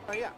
Oh yeah.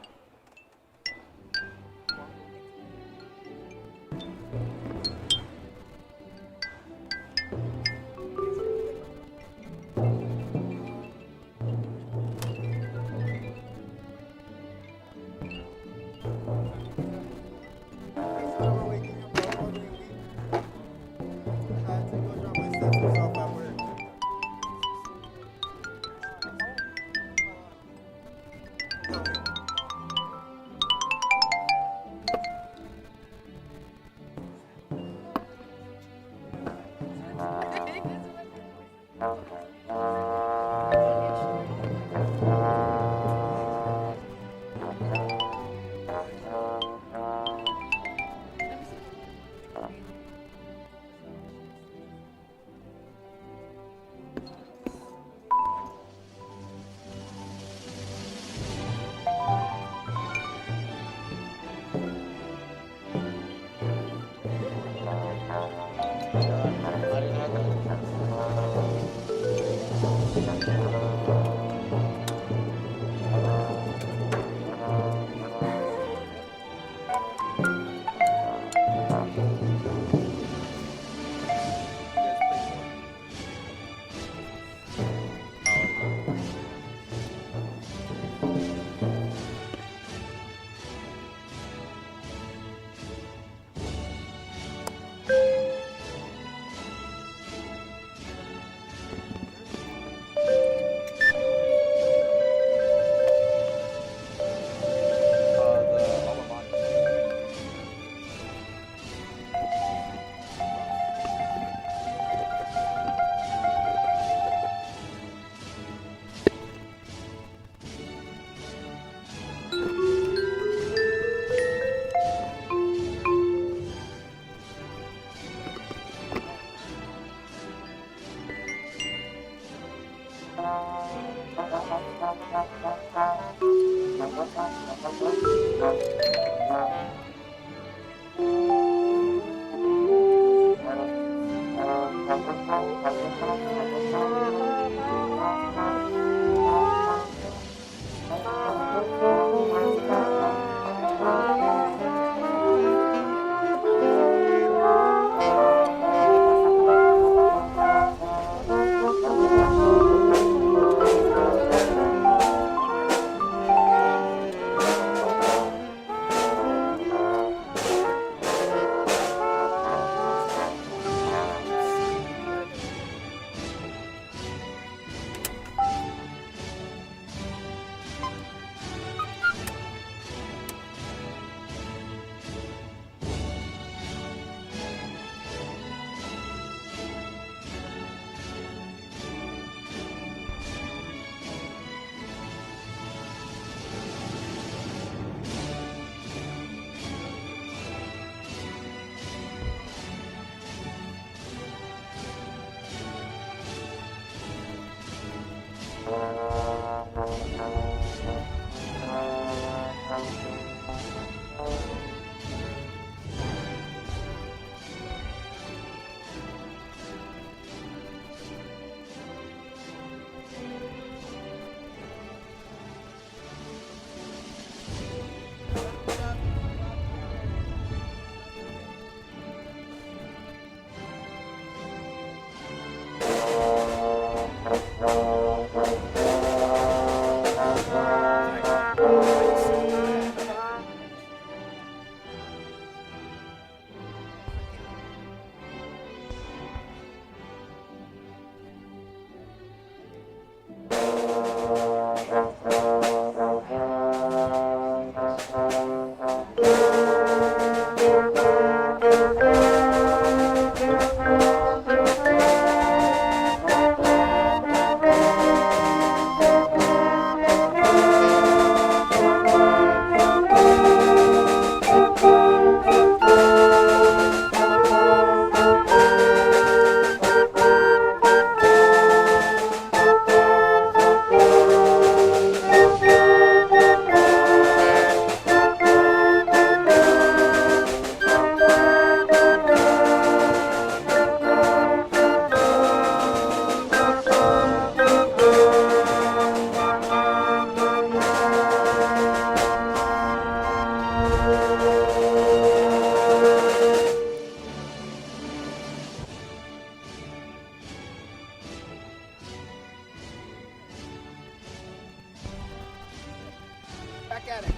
Back at it.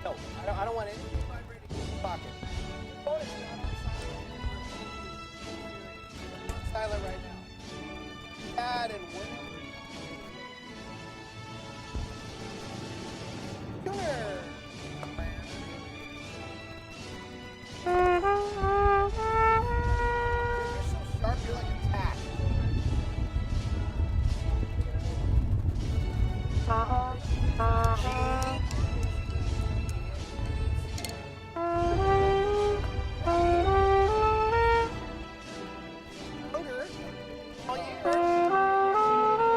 No, I don't want any pocket. Silent right now. Bad and win. Tuner. You're so sharp, you're like a tack. Hunger. All year.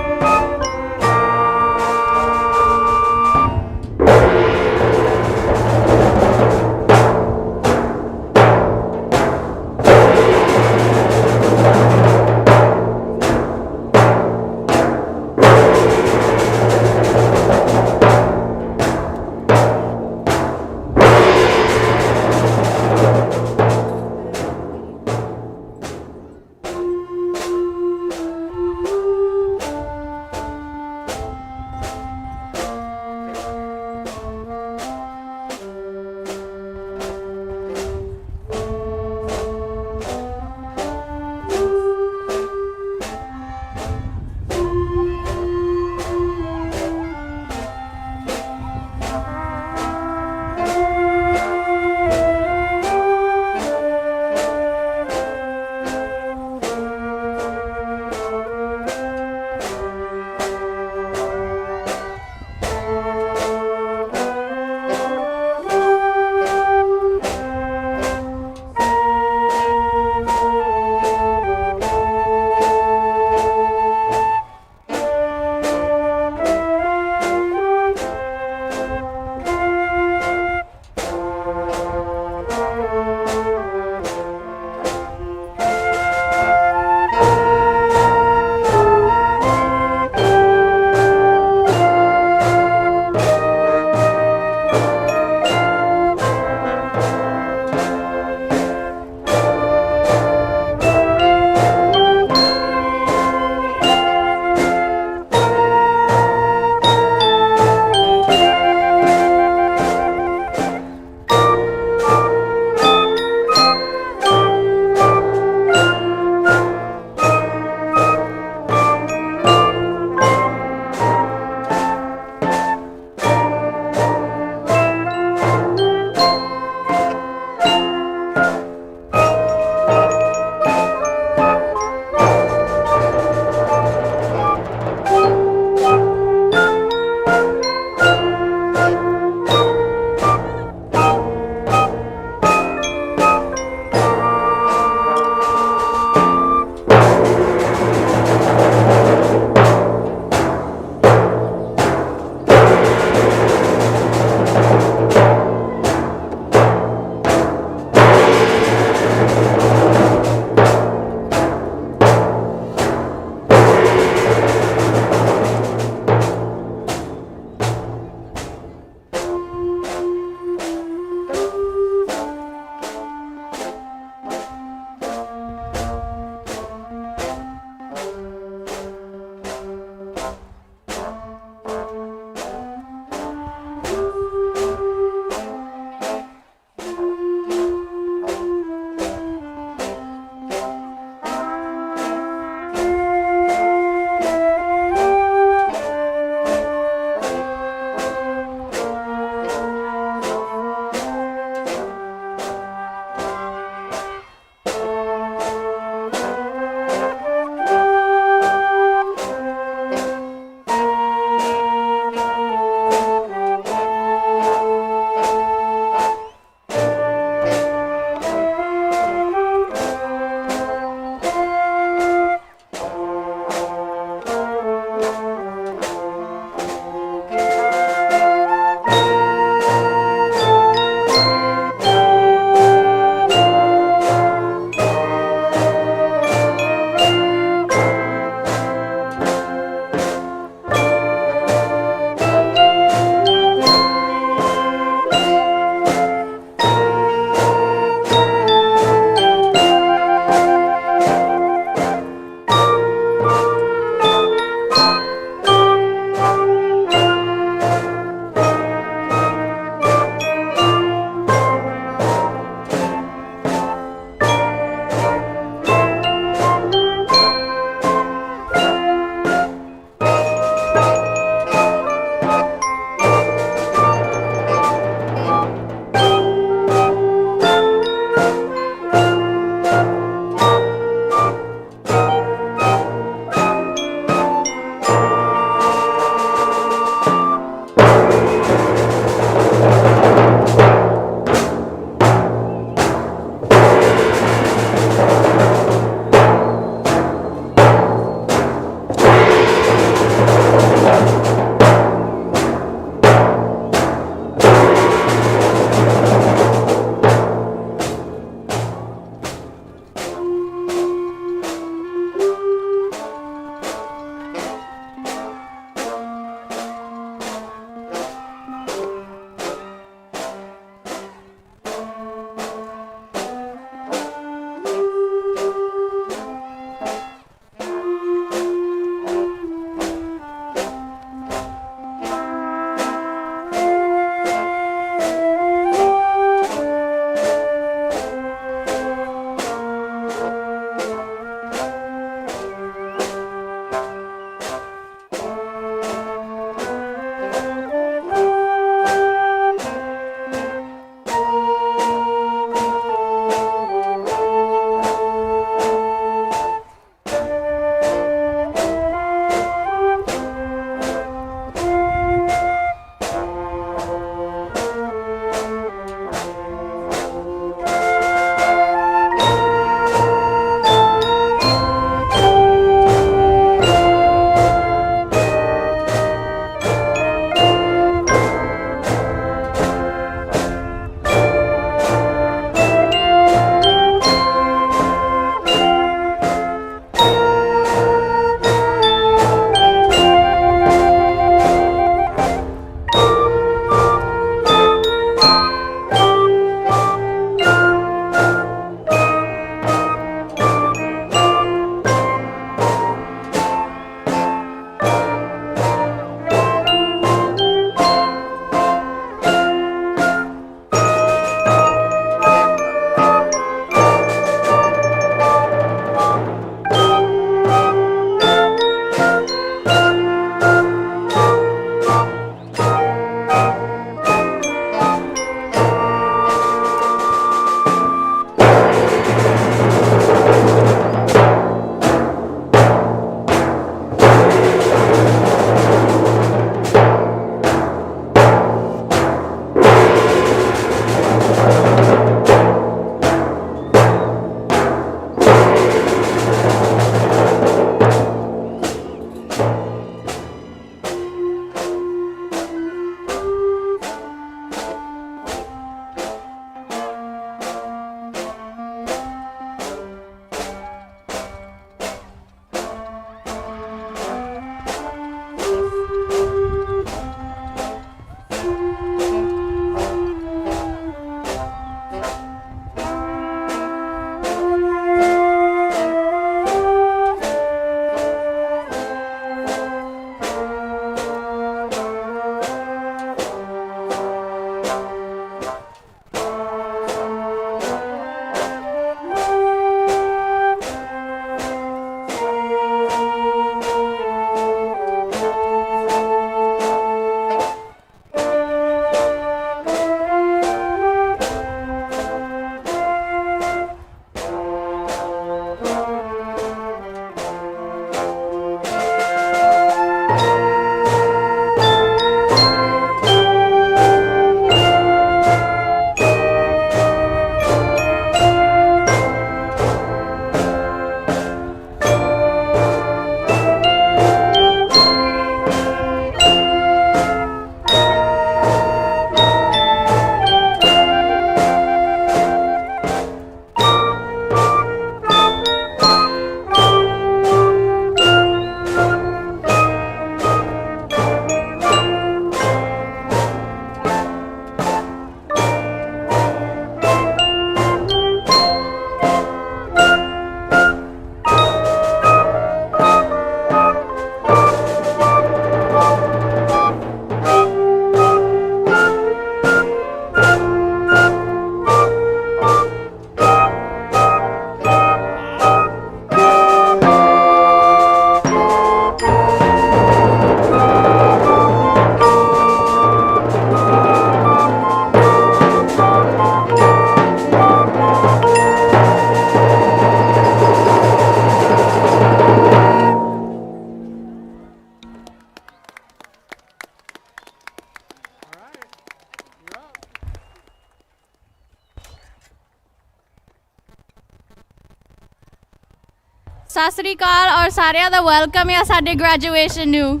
Sat Sri ਅਕਾਲ ਔਰ ਸਾਰਿਆਂ ਦਾ welcome ਹੈ ਸਾਡੇ graduation ਨੂੰ।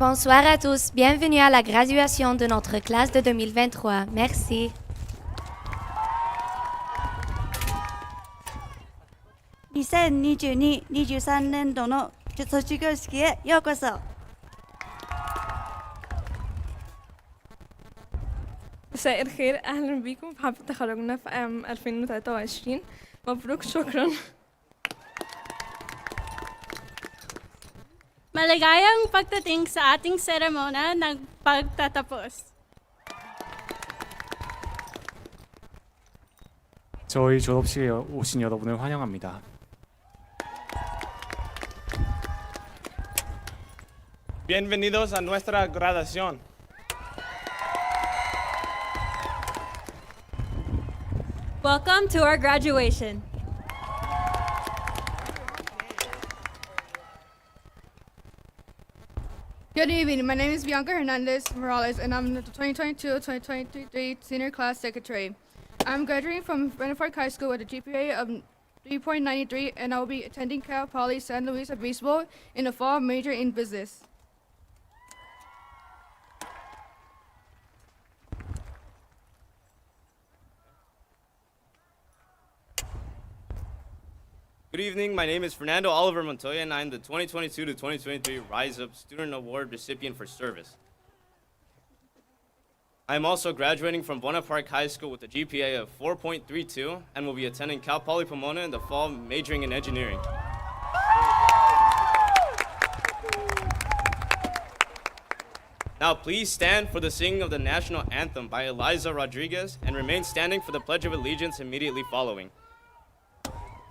Bonsoir à tous, bienvenue à la graduation de notre classe de 2023. Merci. (2022-23 年度の卒業式へようこそ。 مساء الخير، أهلا بيكم في حفلة تخرجنا في عام 2023. مبروك، شكرا. Maligayang pagdating sa ating seremona ng pagtatapos. 저희 졸업식에 오신 여러분을 환영합니다. Bienvenidos a nuestra graduación. Welcome to our graduation. Good evening. My name is Bianca Hernandez Morales, and I'm the 2022-2023 Senior Class Secretary. I'm graduating from Buena High School with a GPA of 3.93, and I will be attending Cal Poly San Luis Obispo in the fall, major in business. Good evening, my name is Fernando Oliver Montoya, and I'm the 2022 to 2023 Rise Up Student Award recipient for service. I am also graduating from Buena High School with a GPA of 4.32 and will be attending Cal Poly Pomona in the fall, majoring in engineering. Now please stand for the singing of the national anthem by Eliza Rodriguez and remain standing for the Pledge of Allegiance immediately following.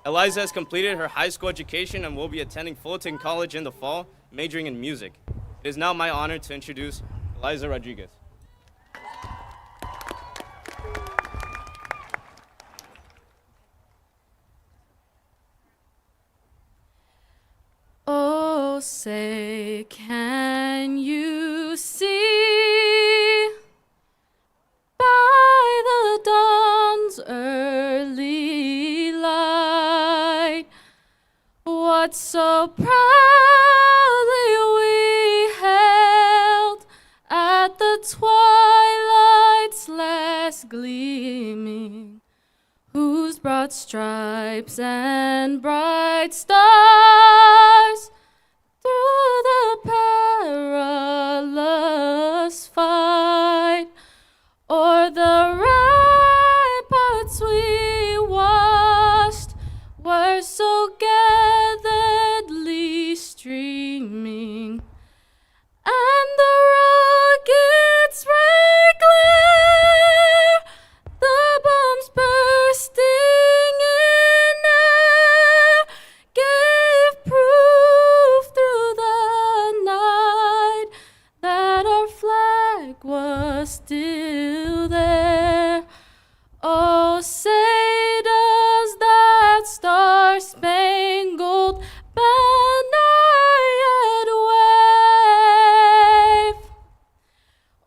Eliza has completed her high school education and will be attending Fullerton College in the fall, majoring in music. It is now my honor to introduce Eliza Rodriguez. Oh, say, can you see by the dawn's early light what so proudly we held at the twilight's last gleaming, whose broad stripes and bright stars through the perilous fight o'er the ramparts we watched were so gatheredly streaming, and the rockets' red glare, the bombs bursting in air, gave proof through the night that our flag was still there. Oh, say does that star-spangled banner yet wave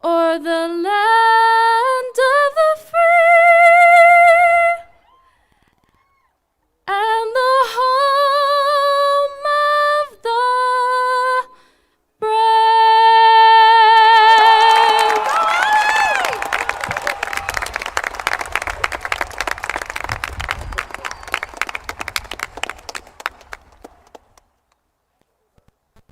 o'er the land of the free and the home of the brave?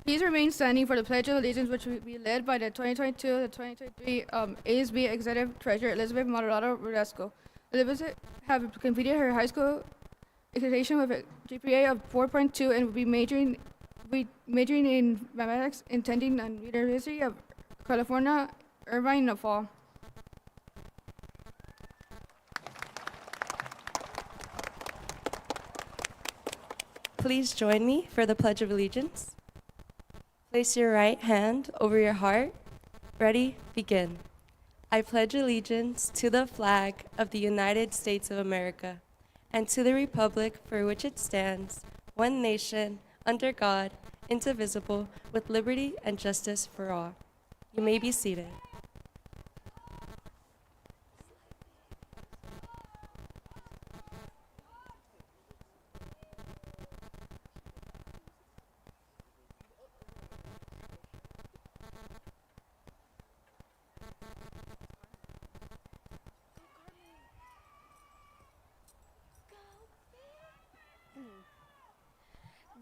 Please remain standing for the Pledge of Allegiance, which will be led by the 2022-2023 ASB Executive Treasurer Elizabeth Moderado Rodesco. Elizabeth have completed her high school education with a GPA of 4.2 and will be majoring in mathematics, attending the University of California, Irvine in the fall. Please join me for the Pledge of Allegiance. Place your right hand over your heart. Ready, begin. I pledge allegiance to the flag of the United States of America and to the republic for which it stands, one nation, under God, indivisible, with liberty and justice for all. You may be seated.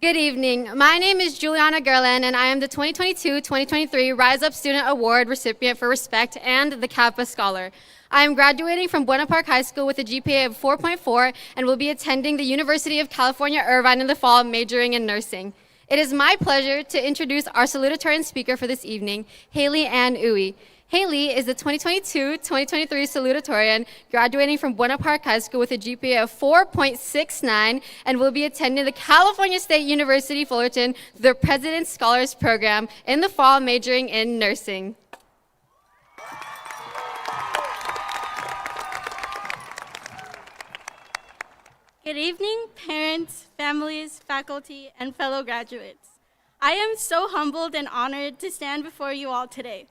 Good evening. My name is Juliana Gerland, and I am the 2022-2023 Rise Up Student Award recipient for Respect and the Kappa Scholar. I am graduating from Buena High School with a GPA of 4.4 and will be attending the University of California, Irvine in the fall, majoring in nursing. It is my pleasure to introduce our salutatorian speaker for this evening, Haley Ann Uwe. Haley is the 2022-2023 salutatorian, graduating from Buena Park High School with a GPA of 4.69 and will be attending the California State University Fullerton, the President's Scholars Program in the fall, majoring in nursing. Good evening, parents, families, faculty, and fellow graduates. I am so humbled and honored to stand before you all today.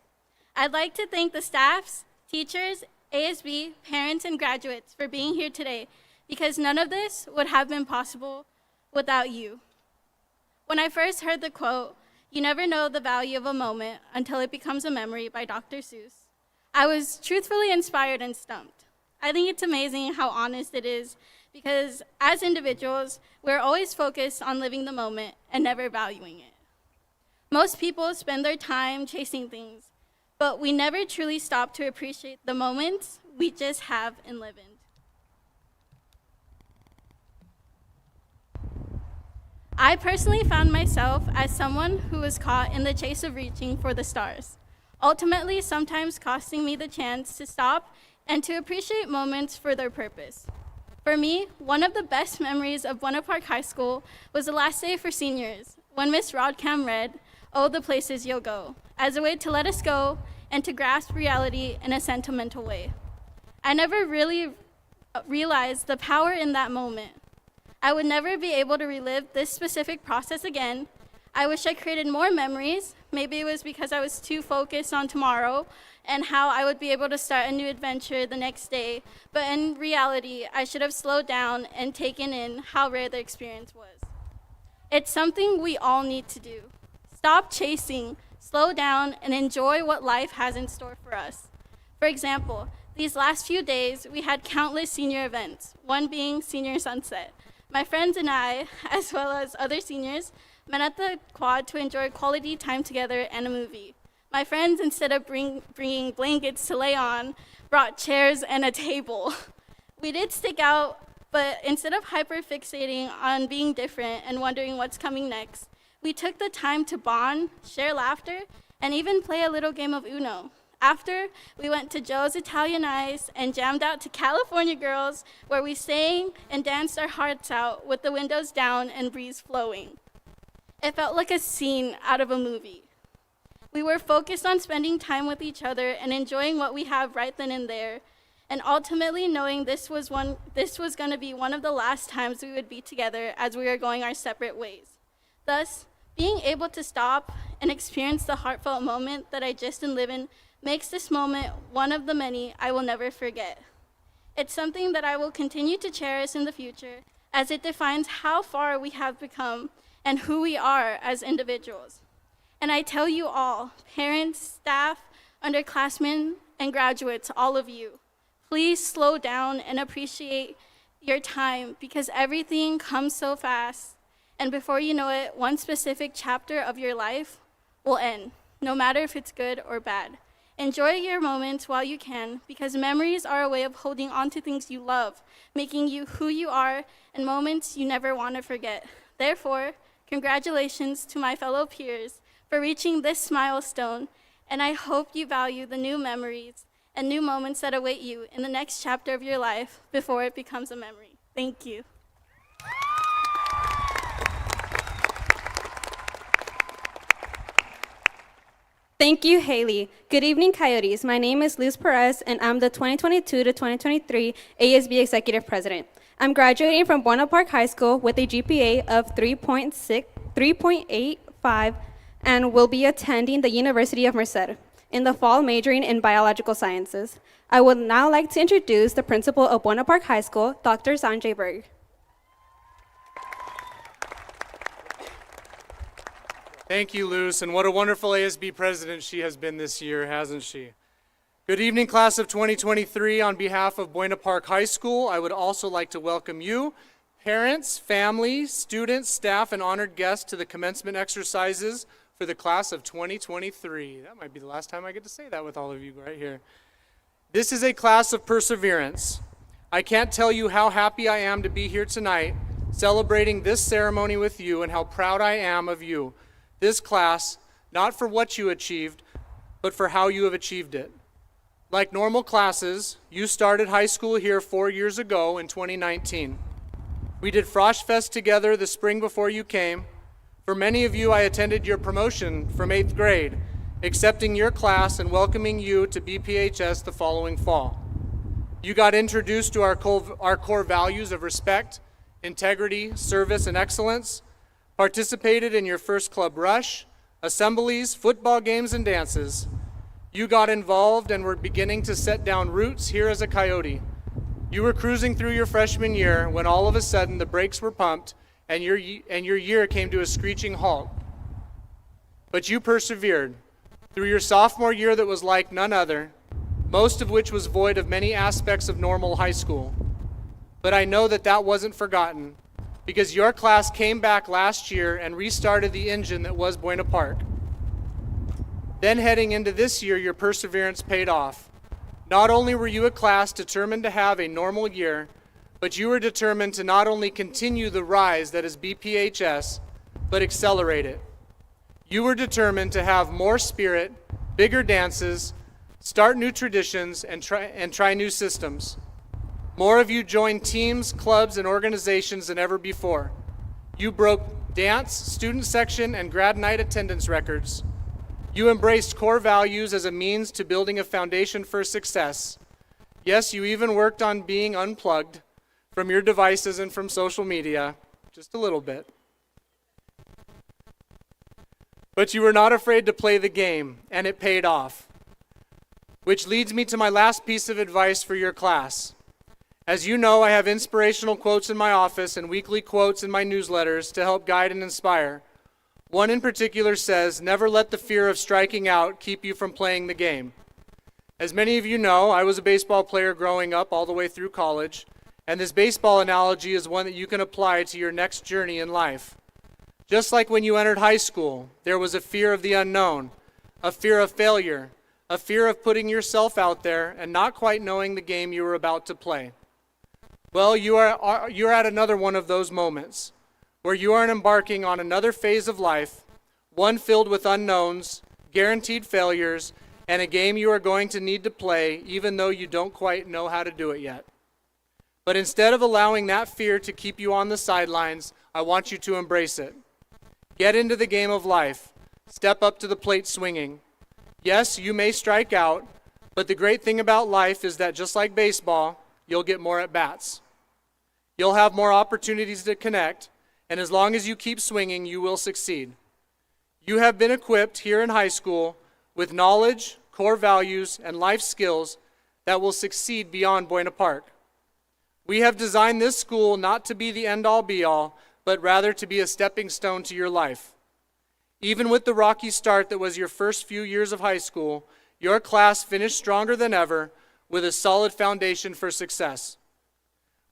I'd like to thank the staffs, teachers, ASB, parents, and graduates for being here today, because none of this would have been possible without you. When I first heard the quote, "You never know the value of a moment until it becomes a memory" by Dr. Seuss, I was truthfully inspired and stumped. I think it's amazing how honest it is, because as individuals, we're always focused on living the moment and never valuing it. Most people spend their time chasing things, but we never truly stop to appreciate the moments we just have and live in. I personally found myself as someone who was caught in the chase of reaching for the stars, ultimately sometimes costing me the chance to stop and to appreciate moments for their purpose. For me, one of the best memories of Buena Park High School was the last day for seniors, when Miss Rodcam read, "Oh, the places you'll go," as a way to let us go and to grasp reality in a sentimental way. I never really realized the power in that moment. I would never be able to relive this specific process again. I wish I created more memories. Maybe it was because I was too focused on tomorrow and how I would be able to start a new adventure the next day. But in reality, I should have slowed down and taken in how rare the experience was. It's something we all need to do. Stop chasing, slow down, and enjoy what life has in store for us. For example, these last few days, we had countless senior events, one being Senior Sunset. My friends and I, as well as other seniors, met at the quad to enjoy quality time together and a movie. My friends, instead of bringing blankets to lay on, brought chairs and a table. We did stick out, but instead of hyper-fixating on being different and wondering what's coming next, we took the time to bond, share laughter, and even play a little game of Uno. After, we went to Joe's Italian Ice and jammed out to California Girls, where we sang and danced our hearts out with the windows down and breeze flowing. It felt like a scene out of a movie. We were focused on spending time with each other and enjoying what we have right then and there, and ultimately knowing this was going to be one of the last times we would be together as we were going our separate ways. Thus, being able to stop and experience the heartfelt moment that I just live in makes this moment one of the many I will never forget. It's something that I will continue to cherish in the future, as it defines how far we have become and who we are as individuals. And I tell you all, parents, staff, underclassmen, and graduates, all of you, please slow down and appreciate your time, because everything comes so fast. And before you know it, one specific chapter of your life will end, no matter if it's good or bad. Enjoy your moments while you can, because memories are a way of holding on to things you love, making you who you are, and moments you never want to forget. Therefore, congratulations to my fellow peers for reaching this milestone, and I hope you value the new memories and new moments that await you in the next chapter of your life before it becomes a memory. Thank you. Thank you, Haley. Good evening, Coyotes. My name is Luz Perez, and I'm the 2022 to 2023 ASB Executive President. I'm graduating from Buena Park High School with a GPA of 3.85 and will be attending the University of Merced in the fall, majoring in biological sciences. I would now like to introduce the principal of Buena Park High School, Dr. Sanjay Berg. Thank you, Luz, and what a wonderful ASB president she has been this year, hasn't she? Good evening, class of 2023. On behalf of Buena Park High School, I would also like to welcome you, parents, family, students, staff, and honored guests to the commencement exercises for the class of 2023. That might be the last time I get to say that with all of you right here. This is a class of perseverance. I can't tell you how happy I am to be here tonight celebrating this ceremony with you and how proud I am of you, this class, not for what you achieved, but for how you have achieved it. Like normal classes, you started high school here 4 years ago in 2019. We did Frosh Fest together the spring before you came. For many of you, I attended your promotion from 8th grade, accepting your class and welcoming you to BPHS the following fall. You got introduced to our core values of respect, integrity, service, and excellence, participated in your first club rush, assemblies, football games, and dances. You got involved and were beginning to set down roots here as a Coyote. You were cruising through your freshman year when all of a sudden the brakes were pumped and your year came to a screeching halt. But you persevered through your sophomore year that was like none other, most of which was void of many aspects of normal high school. But I know that that wasn't forgotten because your class came back last year and restarted the engine that was Buena Park. Then heading into this year, your perseverance paid off. Not only were you a class determined to have a normal year, but you were determined to not only continue the rise that is BPHS, but accelerate it. You were determined to have more spirit, bigger dances, start new traditions, and try new systems. More of you joined teams, clubs, and organizations than ever before. You broke dance, student section, and grad night attendance records. You embraced core values as a means to building a foundation for success. Yes, you even worked on being unplugged from your devices and from social media, just a little bit. But you were not afraid to play the game, and it paid off. Which leads me to my last piece of advice for your class. As you know, I have inspirational quotes in my office and weekly quotes in my newsletters to help guide and inspire. One in particular says, never let the fear of striking out keep you from playing the game. As many of you know, I was a baseball player growing up all the way through college, and this baseball analogy is one that you can apply to your next journey in life. Just like when you entered high school, there was a fear of the unknown, a fear of failure, a fear of putting yourself out there and not quite knowing the game you were about to play. Well, you're at another one of those moments, where you are embarking on another phase of life, one filled with unknowns, guaranteed failures, and a game you are going to need to play even though you don't quite know how to do it yet. But instead of allowing that fear to keep you on the sidelines, I want you to embrace it. Get into the game of life. Step up to the plate swinging. Yes, you may strike out, but the great thing about life is that just like baseball, you'll get more at-bats. You'll have more opportunities to connect, and as long as you keep swinging, you will succeed. You have been equipped here in high school with knowledge, core values, and life skills that will succeed beyond Buena Park. We have designed this school not to be the end-all be-all, but rather to be a stepping stone to your life. Even with the rocky start that was your first few years of high school, your class finished stronger than ever with a solid foundation for success.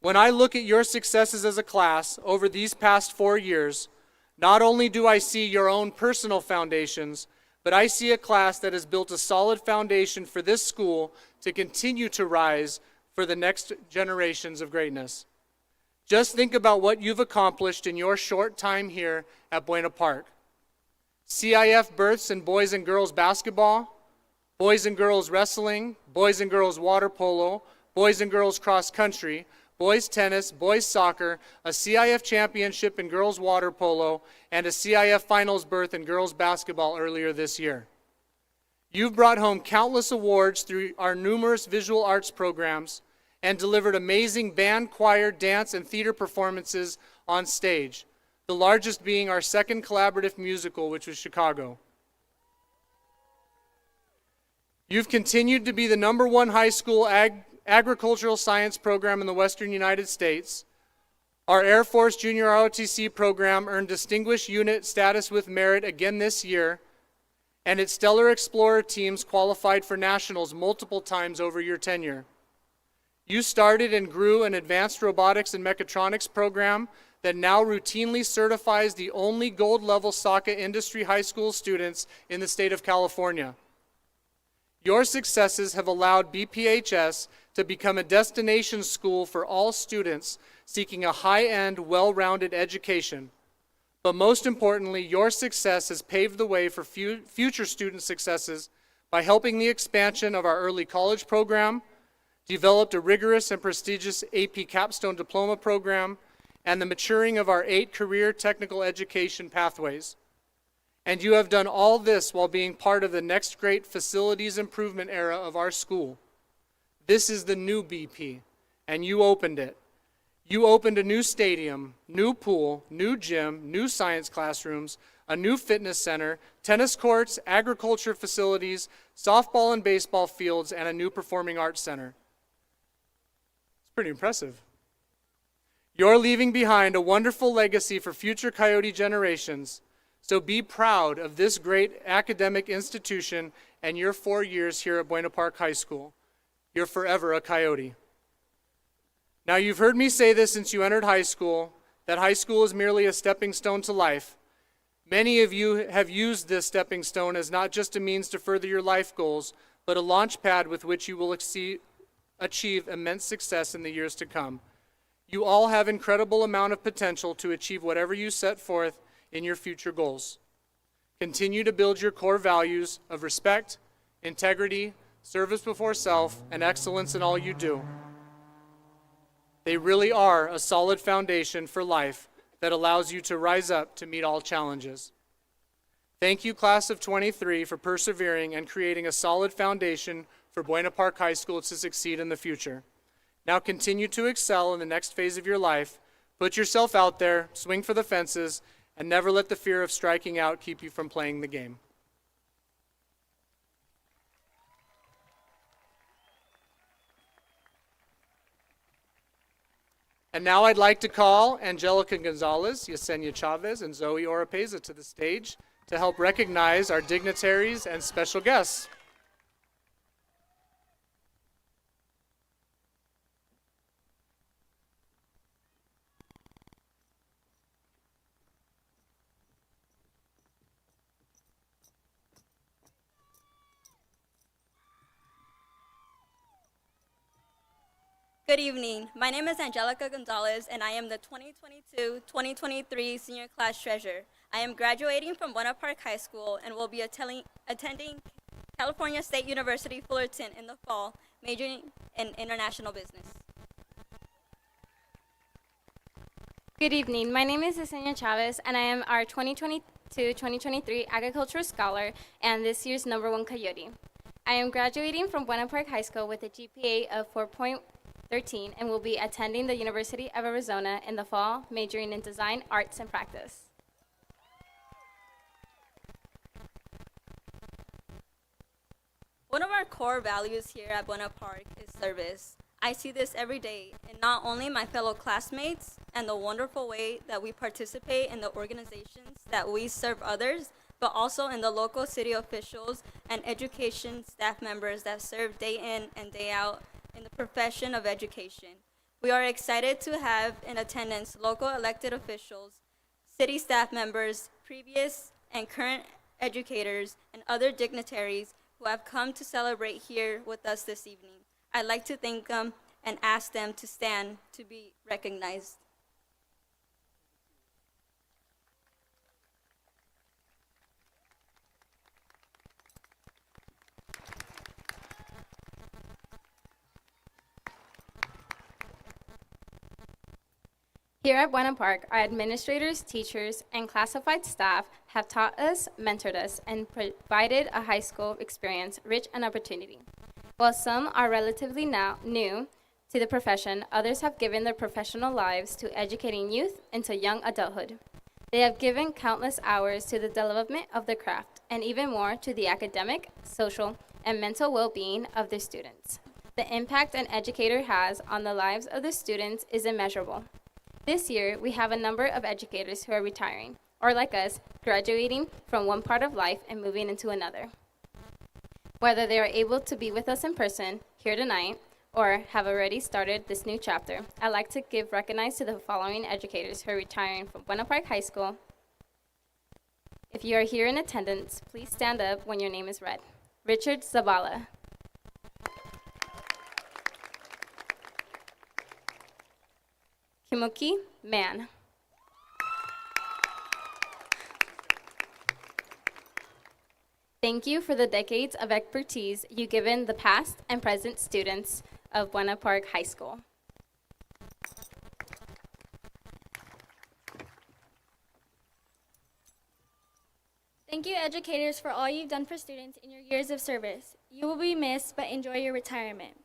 When I look at your successes as a class over these past 4 years, not only do I see your own personal foundations, but I see a class that has built a solid foundation for this school to continue to rise for the next generations of greatness. Just think about what you've accomplished in your short time here at Buena Park. CIF berths in boys and girls basketball, boys and girls wrestling, boys and girls water polo, boys and girls cross country, boys tennis, boys soccer, a CIF championship in girls water polo, and a CIF finals berth in girls basketball earlier this year. You've brought home countless awards through our numerous visual arts programs and delivered amazing band, choir, dance, and theater performances on stage, the largest being our second collaborative musical, which was Chicago. You've continued to be the #1 high school agricultural science program in the Western United States. Our Air Force Junior ROTC program earned Distinguished Unit status with merit again this year, and its Stellar Explorer teams qualified for nationals multiple times over your tenure. You started and grew an advanced robotics and mechatronics program that now routinely certifies the only gold-level SOCA industry high school students in the state of California. Your successes have allowed BPHS to become a destination school for all students seeking a high-end, well-rounded education. But most importantly, your success has paved the way for future student successes by helping the expansion of our early college program, developed a rigorous and prestigious AP Capstone Diploma program, and the maturing of our 8 career technical education pathways. And you have done all this while being part of the next great facilities improvement era of our school. This is the new BP, and you opened it. You opened a new stadium, new pool, new gym, new science classrooms, a new fitness center, tennis courts, agriculture facilities, softball and baseball fields, and a new performing arts center. It's pretty impressive. You're leaving behind a wonderful legacy for future Coyote generations, so be proud of this great academic institution and your 4 years here at Buena Park High School. You're forever a Coyote. Now, you've heard me say this since you entered high school, that high school is merely a stepping stone to life. Many of you have used this stepping stone as not just a means to further your life goals, but a launch pad with which you will achieve immense success in the years to come. You all have incredible amount of potential to achieve whatever you set forth in your future goals. Continue to build your core values of respect, integrity, service before self, and excellence in all you do. They really are a solid foundation for life that allows you to rise up to meet all challenges. Thank you, Class of 23, for persevering and creating a solid foundation for Buena Park High School to succeed in the future. Now continue to excel in the next phase of your life. Put yourself out there, swing for the fences, and never let the fear of striking out keep you from playing the game. And now I'd like to call Angelica Gonzalez, Yesenia Chavez, and Zoe Oropeza to the stage to help recognize our dignitaries and special guests. Good evening. My name is Angelica Gonzalez, and I am the 2022-2023 Senior Class Treasurer. I am graduating from Buena Park High School and will be attending California State University Fullerton in the fall, majoring in international business. Good evening. My name is Yesenia Chavez, and I am our 2022-2023 Agricultural Scholar and this year's #1 Coyote. I am graduating from Buena Park High School with a GPA of 4.13 and will be attending the University of Arizona in the fall, majoring in design, arts, and practice. One of our core values here at Buena Park is service. I see this every day in not only my fellow classmates and the wonderful way that we participate in the organizations that we serve others, but also in the local city officials and education staff members that serve day in and day out in the profession of education. We are excited to have in attendance local elected officials, city staff members, previous and current educators, and other dignitaries who have come to celebrate here with us this evening. I'd like to thank them and ask them to stand to be recognized. Here at Buena Park, our administrators, teachers, and classified staff have taught us, mentored us, and provided a high school experience rich in opportunity. While some are relatively new to the profession, others have given their professional lives to educating youth into young adulthood. They have given countless hours to the development of their craft, and even more to the academic, social, and mental well-being of their students. The impact an educator has on the lives of the students is immeasurable. This year, we have a number of educators who are retiring, or like us, graduating from one part of life and moving into another. Whether they are able to be with us in person here tonight, or have already started this new chapter, I'd like to recognize to the following educators who are retiring from Buena Park High School. If you are here in attendance, please stand up when your name is read. Richard Zavala. Kimuki Mann. Thank you for the decades of expertise you've given the past and present students of Buena Park High School. Thank you, educators, for all you've done for students in your years of service. You will be missed, but enjoy your retirement.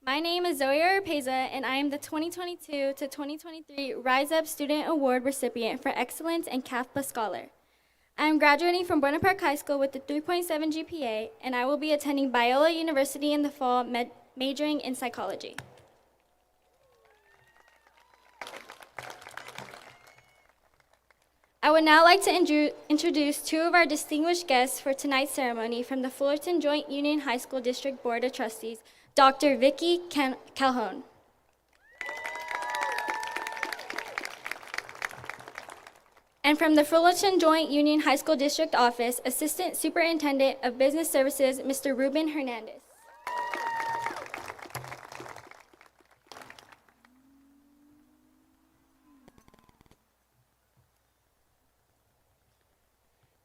My name is Zoe Arpeza, and I am the 2022 to 2023 Rise Up Student Award recipient for Excellence and CAFPA Scholar. I am graduating from Buena Park High School with a 3.7 GPA, and I will be attending Biola University in the fall, majoring in psychology. I would now like to introduce two of our distinguished guests for tonight's ceremony from the Fullerton Joint Union High School District Board of Trustees, Dr. Vicky Calhoun. And from the Fullerton Joint Union High School District Office, Assistant Superintendent of Business Services, Mr. Ruben Hernandez.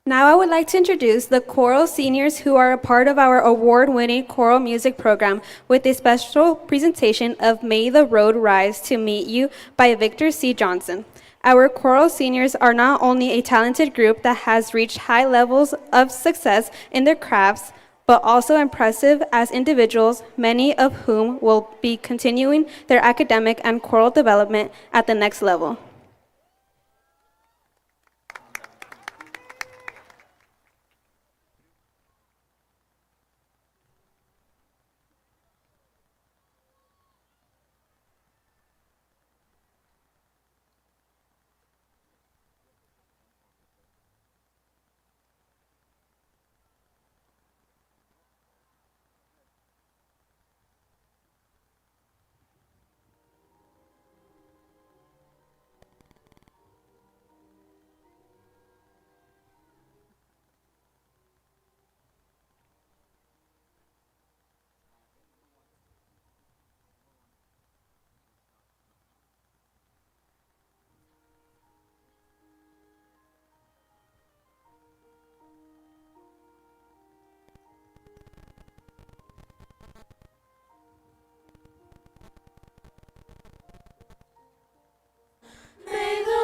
Now I would like to introduce the choral seniors who are a part of our award-winning choral music program with a special presentation of May the Road Rise to Meet You by Victor C. Johnson. Our choral seniors are not only a talented group that has reached high levels of success in their crafts, but also impressive as individuals, many of whom will be continuing their academic and choral development at the next level. May the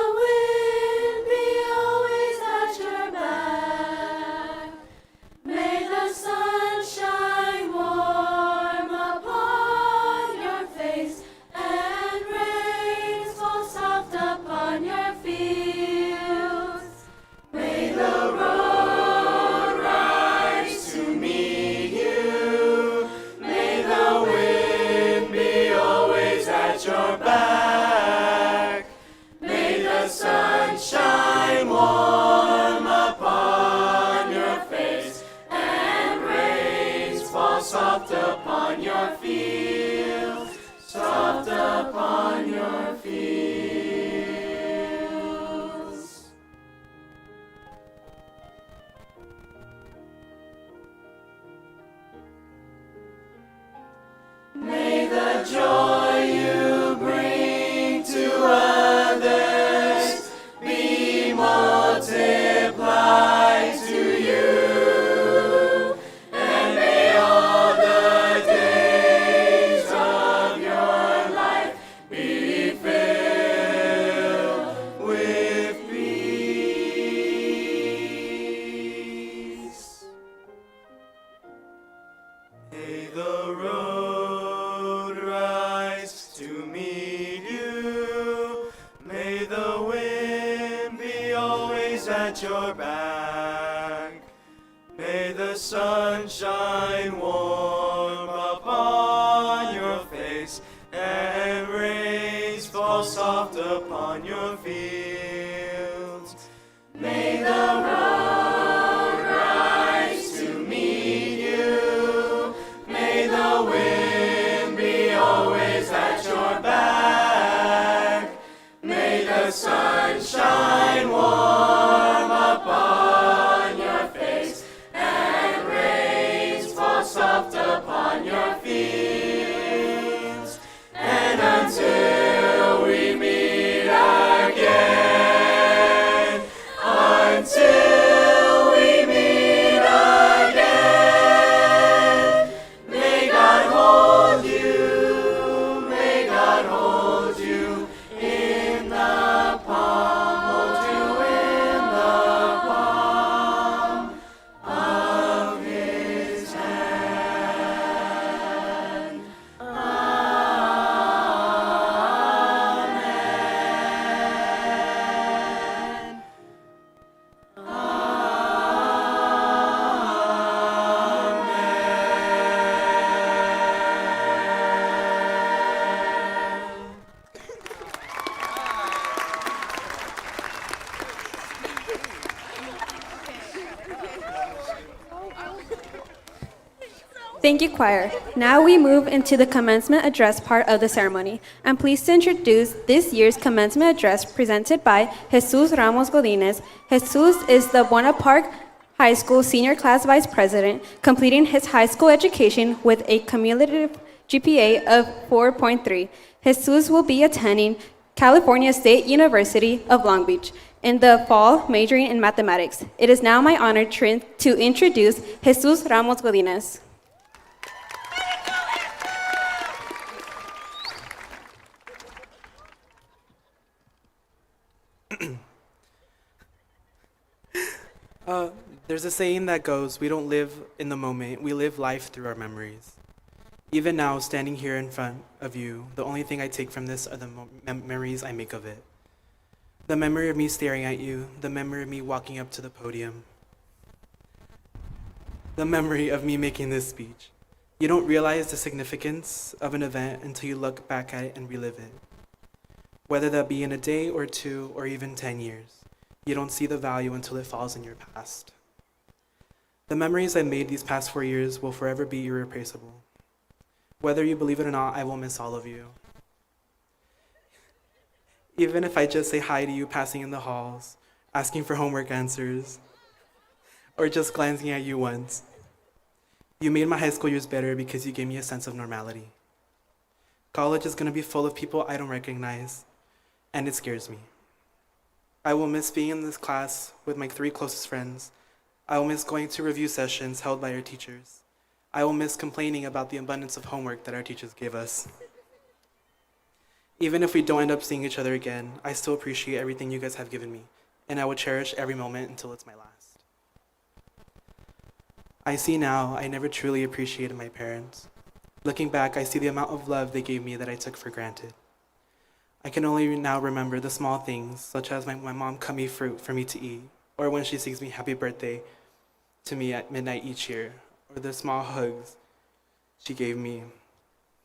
wind be Thank you, choir. Now we move into the commencement address part of the ceremony. I'm pleased to introduce this year's commencement address presented by Jesus Ramos Godinez. Jesus is the Buena Park High School Senior Class Vice President, completing his high school education with a cumulative GPA of 4.3. Jesus will be attending California State University of Long Beach in the fall, majoring in mathematics. It is now my honor to introduce Jesus Ramos Godinez. There's a saying that goes, we don't live in the moment, we live life through our memories. Even now, standing here in front of you, the only thing I take from this are the memories I make of it. The memory of me staring at you, the memory of me walking up to the podium, the memory of me making this speech. You don't realize the significance of an event until you look back at it and relive it. Whether that be in a day or 2 or even 10 years, you don't see the value until it falls in your past. The memories I made these past 4 years will forever be irreplaceable. Whether you believe it or not, I will miss all of you. Even if I just say hi to you passing in the halls, asking for homework answers, or just glancing at you once. You made my high school years better because you gave me a sense of normality. College is going to be full of people I don't recognize, and it scares me. I will miss being in this class with my 3 closest friends. I will miss going to review sessions held by our teachers. I will miss complaining about the abundance of homework that our teachers gave us. Even if we don't end up seeing each other again, I still appreciate everything you guys have given me, and I will cherish every moment until it's my last. I see now I never truly appreciated my parents. Looking back, I see the amount of love they gave me that I took for granted. I can only now remember the small things, such as my mom cut me fruit for me to eat, or when she sings me happy birthday to me at midnight each year, or the small hugs she gave me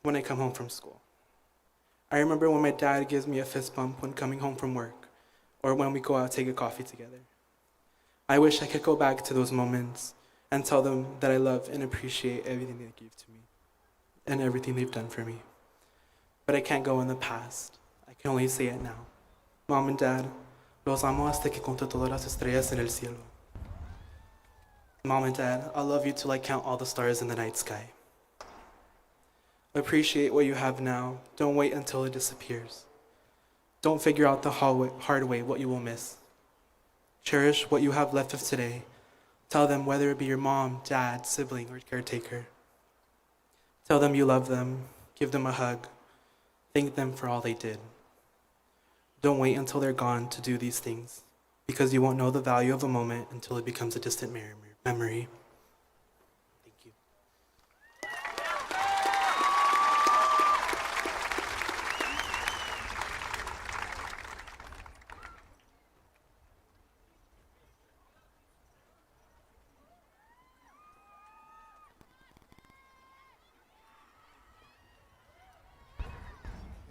when I come home from school. I remember when my dad gives me a fist bump when coming home from work, or when we go out to take a coffee together. I wish I could go back to those moments and tell them that I love and appreciate everything they gave to me and everything they've done for me. But I can't go in the past. I can only say it now. Mom and Dad, los amo hasta que conte todas las estrellas en el cielo. Mom and Dad, I love you till I count all the stars in the night sky. Appreciate what you have now. Don't wait until it disappears. Don't figure out the hard way what you will miss. Cherish what you have left of today. Tell them whether it be your mom, dad, sibling, or caretaker. Tell them you love them. Give them a hug. Thank them for all they did. Don't wait until they're gone to do these things, because you won't know the value of a moment until it becomes a distant memory. Thank you.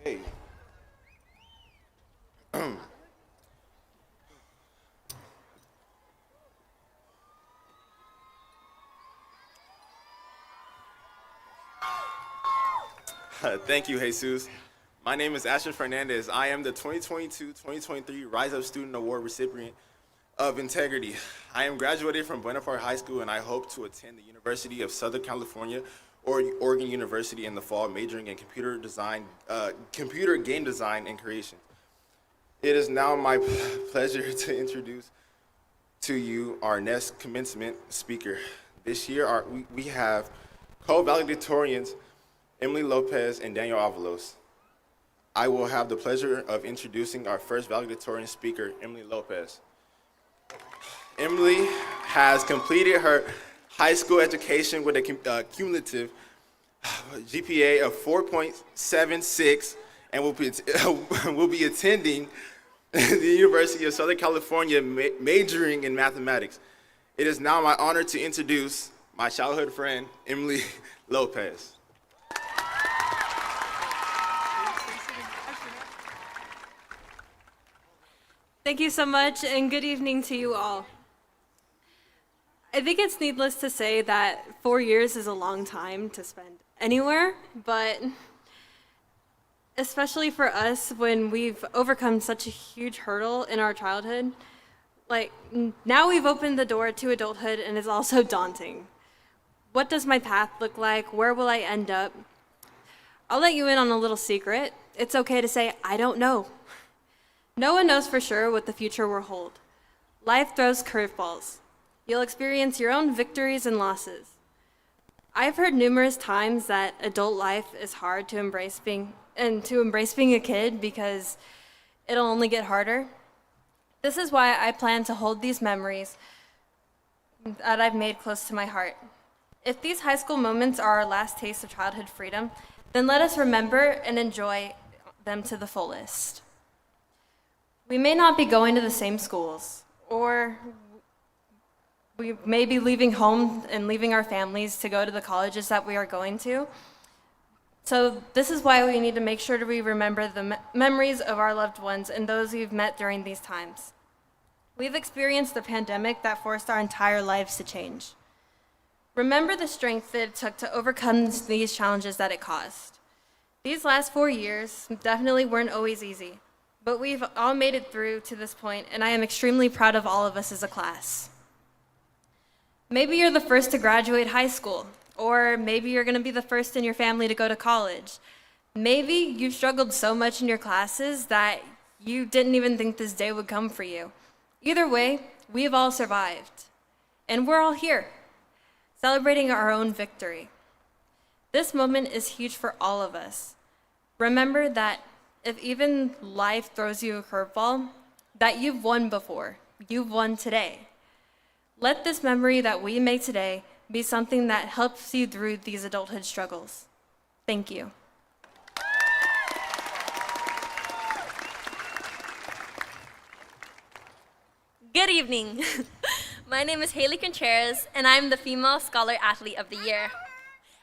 Hey. Thank you, Jesus. My name is Ashton Fernandez. I am the 2022-2023 Rise Up Student Award recipient of Integrity. I am graduated from Buena Park High School, and I hope to attend the University of Southern California or Oregon University in the fall, majoring in computer game design and creation. It is now my pleasure to introduce to you our next commencement speaker. This year, we have co-valedictorians Emily Lopez and Daniel Avalos. I will have the pleasure of introducing our first valedictorian speaker, Emily Lopez. Emily has completed her high school education with a cumulative GPA of 4.76 and will be attending the University of Southern California majoring in mathematics. It is now my honor to introduce my childhood friend, Emily Lopez. Thank you so much, and good evening to you all. I think it's needless to say that 4 years is a long time to spend anywhere, but especially for us when we've overcome such a huge hurdle in our childhood, like now we've opened the door to adulthood and it's also daunting. What does my path look like? Where will I end up? I'll let you in on a little secret. It's okay to say, I don't know. No one knows for sure what the future will hold. Life throws curveballs. You'll experience your own victories and losses. I've heard numerous times that adult life is hard to embrace being a kid because it'll only get harder. This is why I plan to hold these memories that I've made close to my heart. If these high school moments are our last taste of childhood freedom, then let us remember and enjoy them to the fullest. We may not be going to the same schools, or we may be leaving home and leaving our families to go to the colleges that we are going to. So this is why we need to make sure that we remember the memories of our loved ones and those we've met during these times. We've experienced a pandemic that forced our entire lives to change. Remember the strength that it took to overcome these challenges that it caused. These last 4 years definitely weren't always easy, but we've all made it through to this point, and I am extremely proud of all of us as a class. Maybe you're the first to graduate high school, or maybe you're going to be the first in your family to go to college. Maybe you've struggled so much in your classes that you didn't even think this day would come for you. Either way, we've all survived, and we're all here, celebrating our own victory. This moment is huge for all of us. Remember that if even life throws you a curveball, that you've won before, you've won today. Let this memory that we make today be something that helps you through these adulthood struggles. Thank you. Good evening. My name is Haley Contreras, and I'm the Female Scholar Athlete of the Year.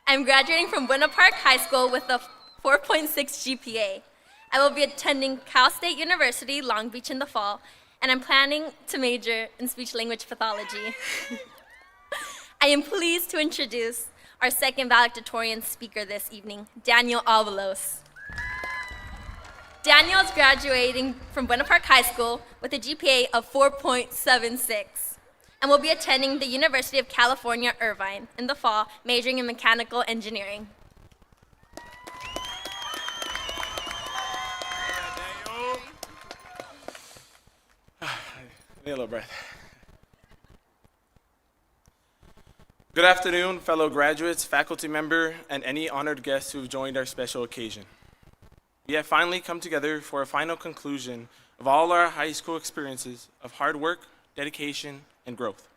I'm graduating from Buena Park High School with a 4.6 GPA. I will be attending Cal State University, Long Beach in the fall, and I'm planning to major in speech-language pathology. I am pleased to introduce our second valedictorian speaker this evening, Daniel Avalos. Daniel is graduating from Buena Park High School with a GPA of 4.76 and will be attending the University of California, Irvine in the fall, majoring in mechanical engineering. Need a little breath. Good afternoon, fellow graduates, faculty member, and any honored guests who have joined our special occasion. We have finally come together for a final conclusion of all our high school experiences of hard work, dedication, and growth.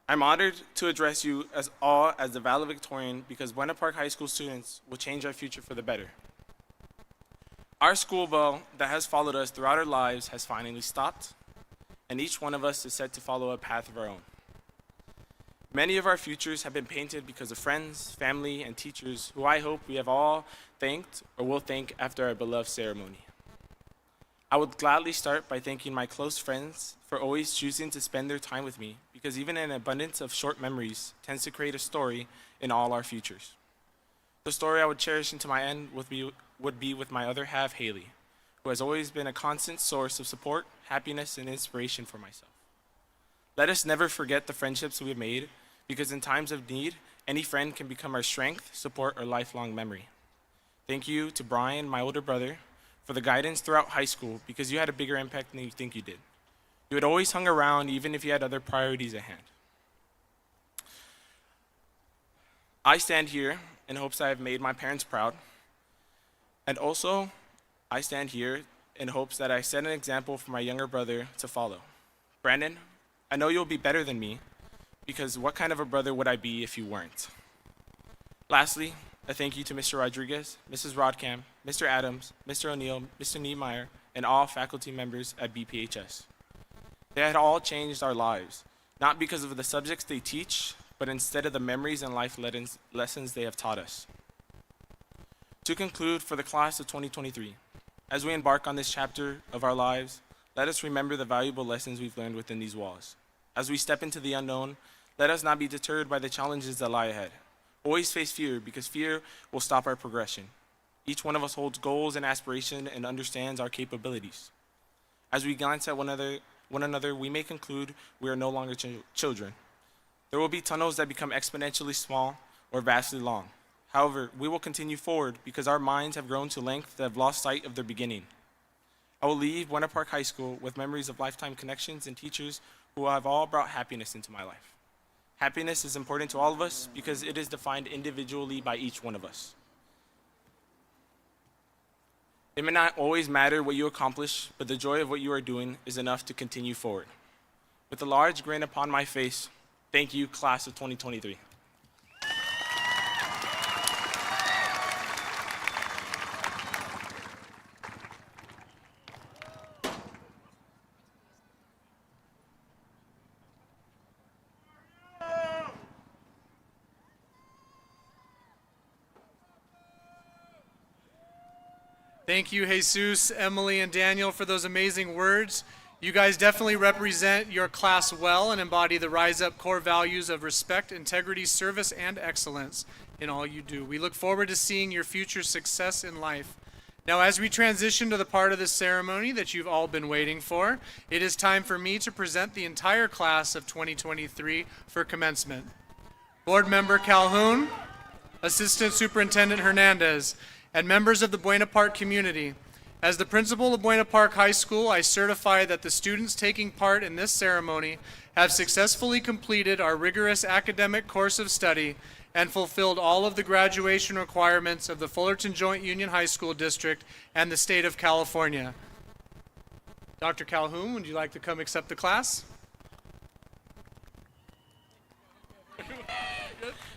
I'm honored to address you as all as the valedictorian because Buena Park High School students will change our future for the better. Our school bell that has followed us throughout our lives has finally stopped, and each one of us is set to follow a path of our own. Many of our futures have been painted because of friends, family, and teachers who I hope we have all thanked or will thank after our beloved ceremony. I would gladly start by thanking my close friends for always choosing to spend their time with me because even an abundance of short memories tends to create a story in all our futures. The story I would cherish into my end would be with my other half, Haley, who has always been a constant source of support, happiness, and inspiration for myself. Let us never forget the friendships we have made because in times of need, any friend can become our strength, support, or lifelong memory. Thank you to Brian, my older brother, for the guidance throughout high school because you had a bigger impact than you think you did. You had always hung around even if you had other priorities at hand. I stand here in hopes that I have made my parents proud, and also I stand here in hopes that I set an example for my younger brother to follow. Brandon, I know you'll be better than me because what kind of a brother would I be if you weren't? Lastly, a thank you to Mr. Rodriguez, Mrs. Rodcam, Mr. Adams, Mr. O'Neill, Mr. Niemeyer, and all faculty members at BPHS. They had all changed our lives, not because of the subjects they teach, but instead of the memories and life lessons they have taught us. To conclude, for the class of 2023, as we embark on this chapter of our lives, let us remember the valuable lessons we've learned within these walls. As we step into the unknown, Let us not be deterred by the challenges that lie ahead. Always face fear, because fear will stop our progression. Each one of us holds goals and aspirations and understands our capabilities. As we glance at one another, we may conclude we are no longer children. There will be tunnels that become exponentially small or vastly long. However, we will continue forward because our minds have grown to length that have lost sight of their beginning. I will leave Buena Park High School with memories of lifetime connections and teachers who have all brought happiness into my life. Happiness is important to all of us because it is defined individually by each one of us. It may not always matter what you accomplish, but the joy of what you are doing is enough to continue forward. With a large grin upon my face, thank you, class of 2023. Thank you, Jesus, Emily, and Daniel, for those amazing words. You guys definitely represent your class well and embody the Rise Up core values of respect, integrity, service, and excellence in all you do. We look forward to seeing your future success in life. Now, as we transition to the part of the ceremony that you've all been waiting for, it is time for me to present the entire class of 2023 for commencement. Board Member Calhoun, Assistant Superintendent Hernandez, and members of the Buena Park community. As the principal of Buena Park High School, I certify that the students taking part in this ceremony have successfully completed our rigorous academic course of study and fulfilled all of the graduation requirements of the Fullerton Joint Union High School District and the state of California. Dr. Calhoun, would you like to come accept the class?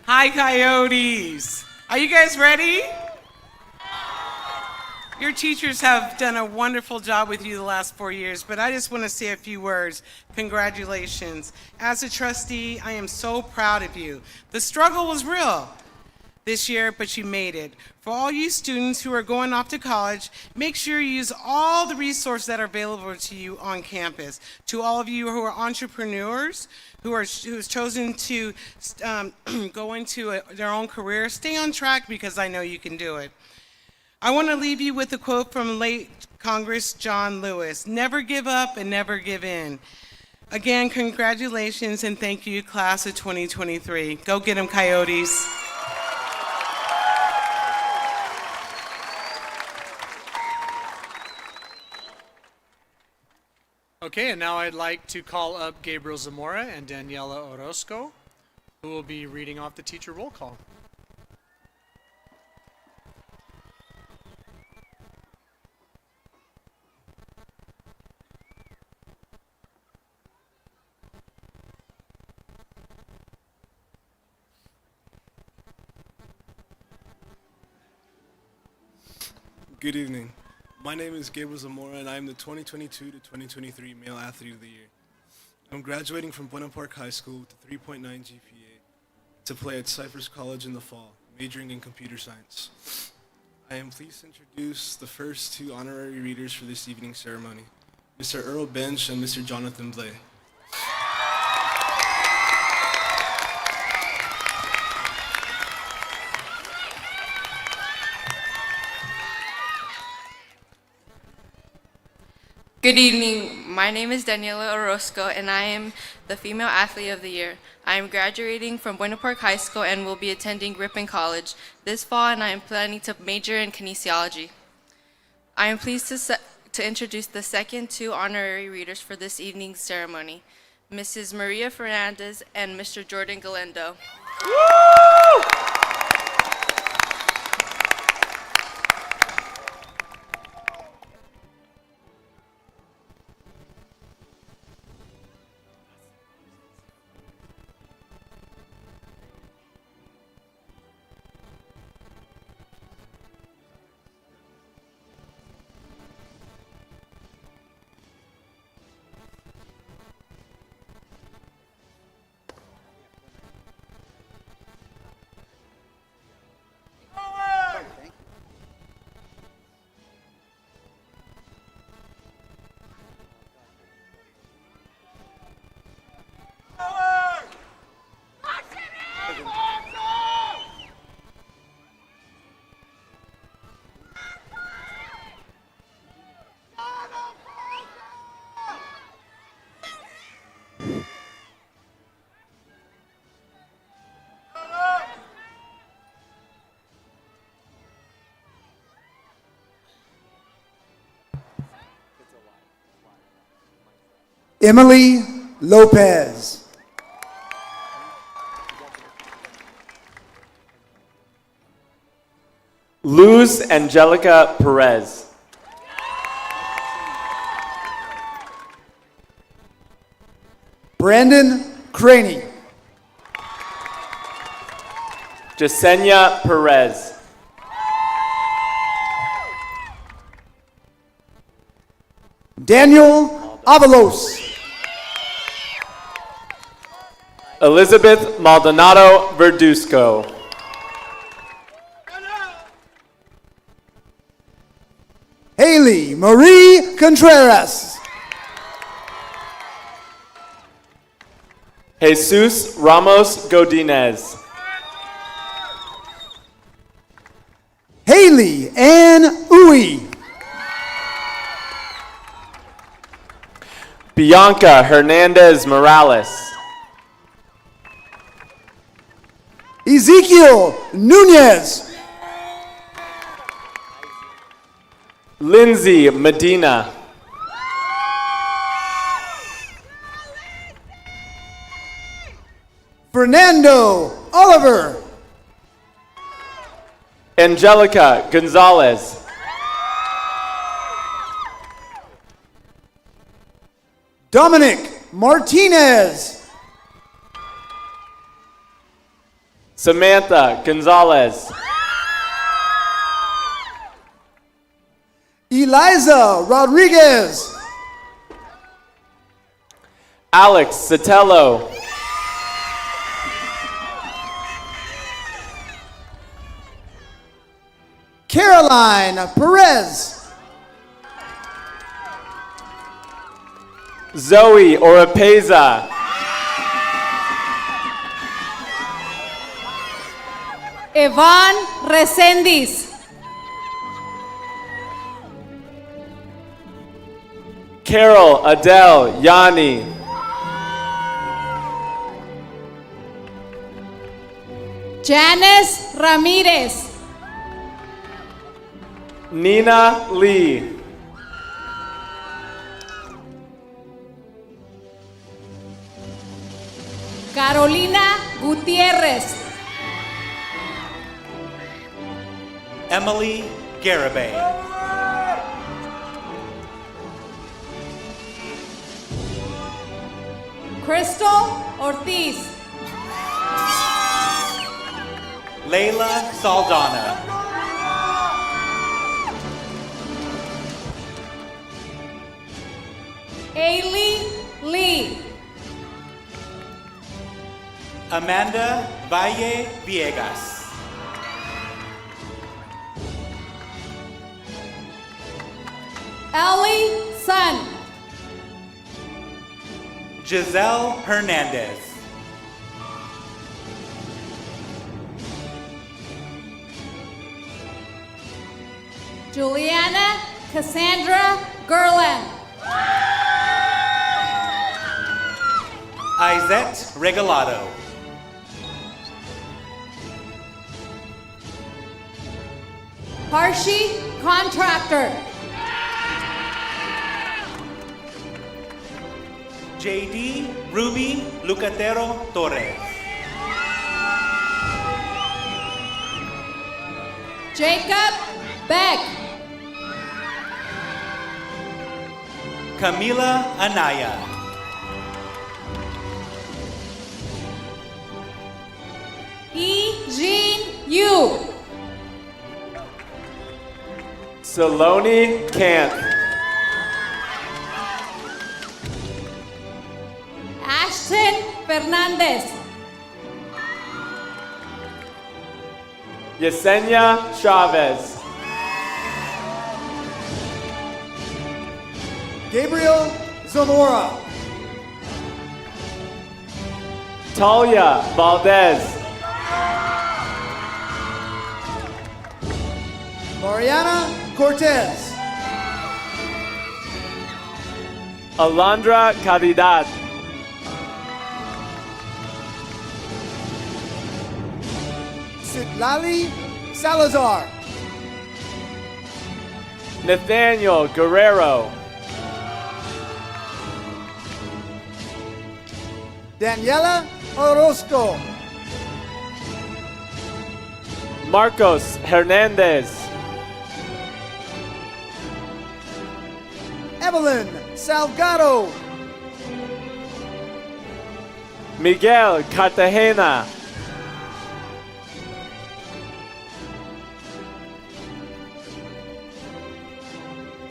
Hi, Coyotes. Are you guys ready? Your teachers have done a wonderful job with you the last 4 years, but I just want to say a few words. Congratulations. As a trustee, I am so proud of you. The struggle was real this year, but you made it. For all you students who are going off to college, make sure you use all the resources that are available to you on campus. To all of you who are entrepreneurs, who's chosen to go into their own career, stay on track because I know you can do it. I want to leave you with a quote from late Congress John Lewis: "Never give up and never give in." Again, congratulations and thank you, class of 2023. Go get them, Coyotes. Okay, and now I'd like to call up Gabriel Zamora and Daniela Orozco, who will be reading off the teacher roll call. Good evening. My name is Gabriel Zamora, and I am the 2022 to 2023 Male Athlete of the Year. I'm graduating from Buena Park High School with a 3.9 GPA to play at Cypress College in the fall, majoring in computer science. I am pleased to introduce the first two honorary readers for this evening's ceremony, Mr. Earl Bench and Mr. Jonathan Blay. Good evening. My name is Daniela Orozco, and I am the Female Athlete of the Year. I am graduating from Buena Park High School and will be attending Ripon College this fall, and I am planning to major in kinesiology. I am pleased to introduce the second two honorary readers for this evening's ceremony, Mrs. Maria Fernandez and Mr. Jordan Galindo. Woo! Emily Lopez. Luz Angelica Perez. Brandon Craney. Jasenia Perez. Daniel Avalos. Elizabeth Maldonado Verduzco. Haley Marie Contreras. Jesus Ramos Godinez. Haley Ann Uy. Bianca Hernandez Morales. Ezekiel Nunez. Lindsay Medina. Fernando Oliver. Angelica Gonzalez. Dominic Martinez. Samantha Gonzalez. Eliza Rodriguez. Alex Sotelo. Caroline Perez. Zoe Oropeza. Evan Resendiz. Carol Adele Yanni. Janice Ramirez. Nina Lee. Carolina Gutierrez. Emily Garibay. Crystal Ortiz. Layla Saldana. Ailey Lee. Amanda Valle Viegas. Ellie Sun. Giselle Hernandez. Juliana Cassandra Gerland. Izette Regalado. Harshi Contractor. JD Ruby Lucatero Torres. Jacob Beck. Camila Anaya. Jean Yu. Saloni Camp. Ashton Fernandez. Yesenia Chavez. Gabriel Zamora. Talia Valdez. Mariana Cortez. Alondra Caridad. Citlali Salazar. Nathaniel Guerrero. Daniela Orozco. Marcos Hernandez. Evelyn Salgado. Miguel Cartagena.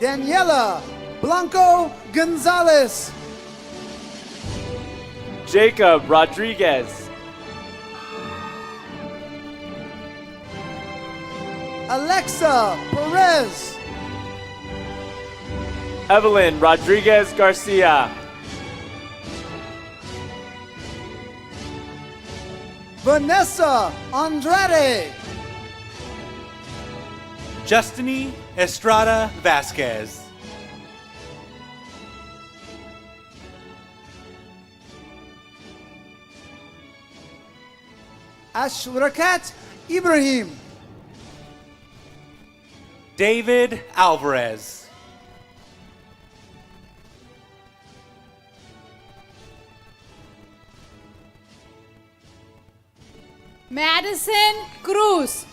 Daniela Blanco Gonzalez. Jacob Rodriguez. Alexa Perez. Evelyn Rodriguez Garcia. Vanessa Andrade. Justiny Estrada Vasquez. Ashrakat Ibrahim. David Alvarez. Madison Cruz.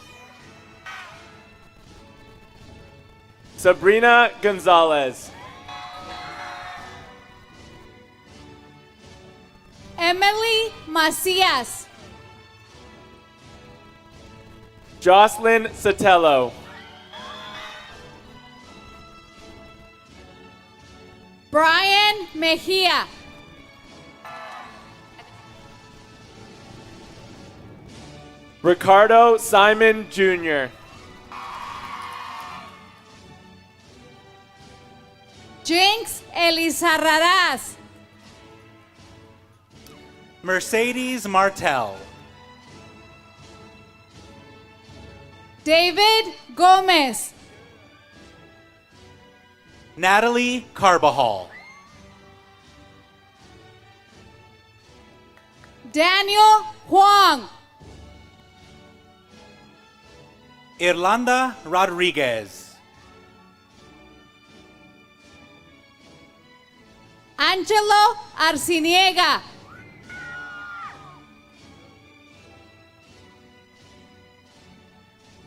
Sabrina Gonzalez. Emily Macias. Jocelyn Sotelo. Brian Mejia. Ricardo Simon Jr. Jinx Elizarraraz. Mercedes Martel. David Gomez. Natalie Carbajal. Daniel Huang. Irlanda Rodriguez. Angelo Arciniega.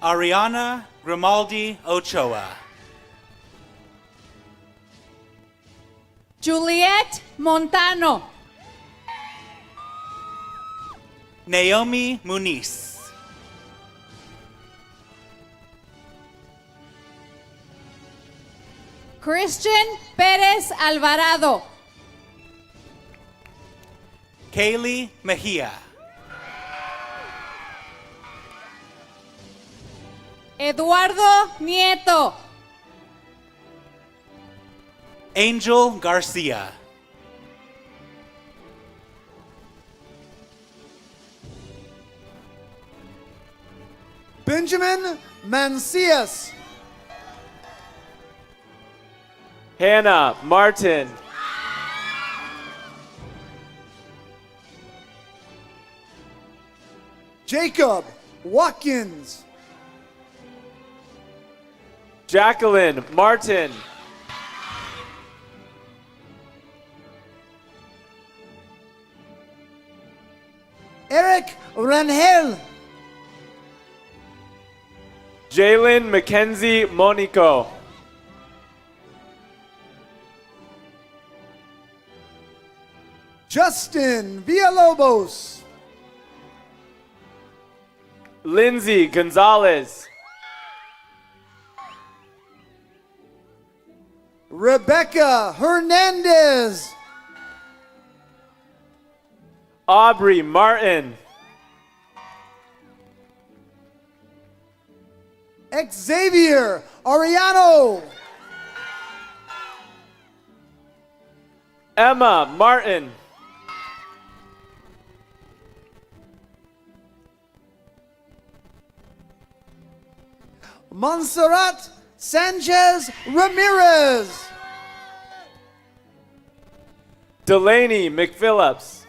Ariana Grimaldi Ochoa. Juliet Montano. Naomi Muniz. Christian Perez Alvarado. Kaylee Mejia. Eduardo Nieto. Angel Garcia. Benjamin Mancias. Hannah Martin. Jacob Watkins. Jacqueline Martin. Eric Rangel. Jalen Mackenzie Monico. Justin Villalobos. Lindsay Gonzalez. Rebecca Hernandez. Aubrey Martin. Xavier Ariano. Emma Martin. Montserrat Sanchez Ramirez. Delaney McPhillips.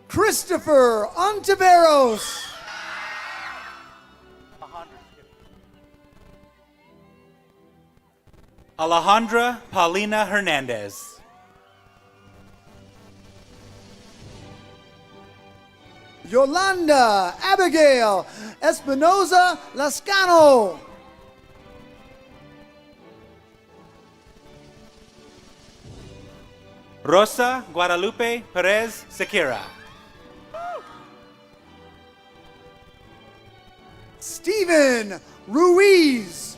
Christopher Ontiveros. Alejandra Paulina Hernandez. Yolanda Abigail Espinoza Lascano. Rosa Guadalupe Perez Sequeira. Steven Ruiz.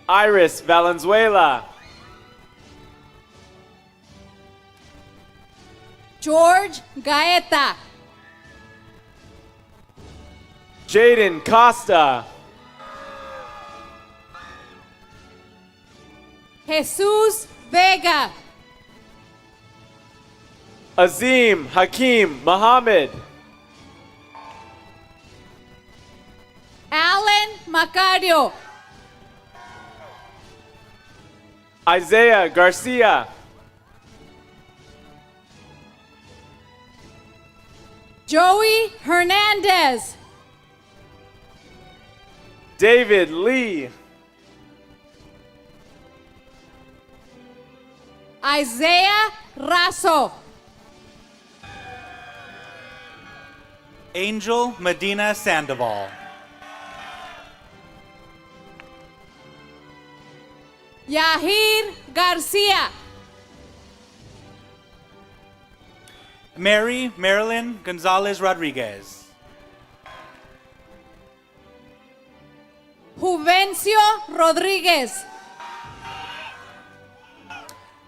Iris Valenzuela. George Gaeta. Jaden Costa. Jesus Vega. Azim Hakim Mohammed. Alan Macario. Isaiah Garcia. Joey Hernandez. David Lee. Isaiah Raso. Angel Medina Sandoval. Yahir Garcia. Mary Marilyn Gonzalez Rodriguez. Juvencio Rodriguez.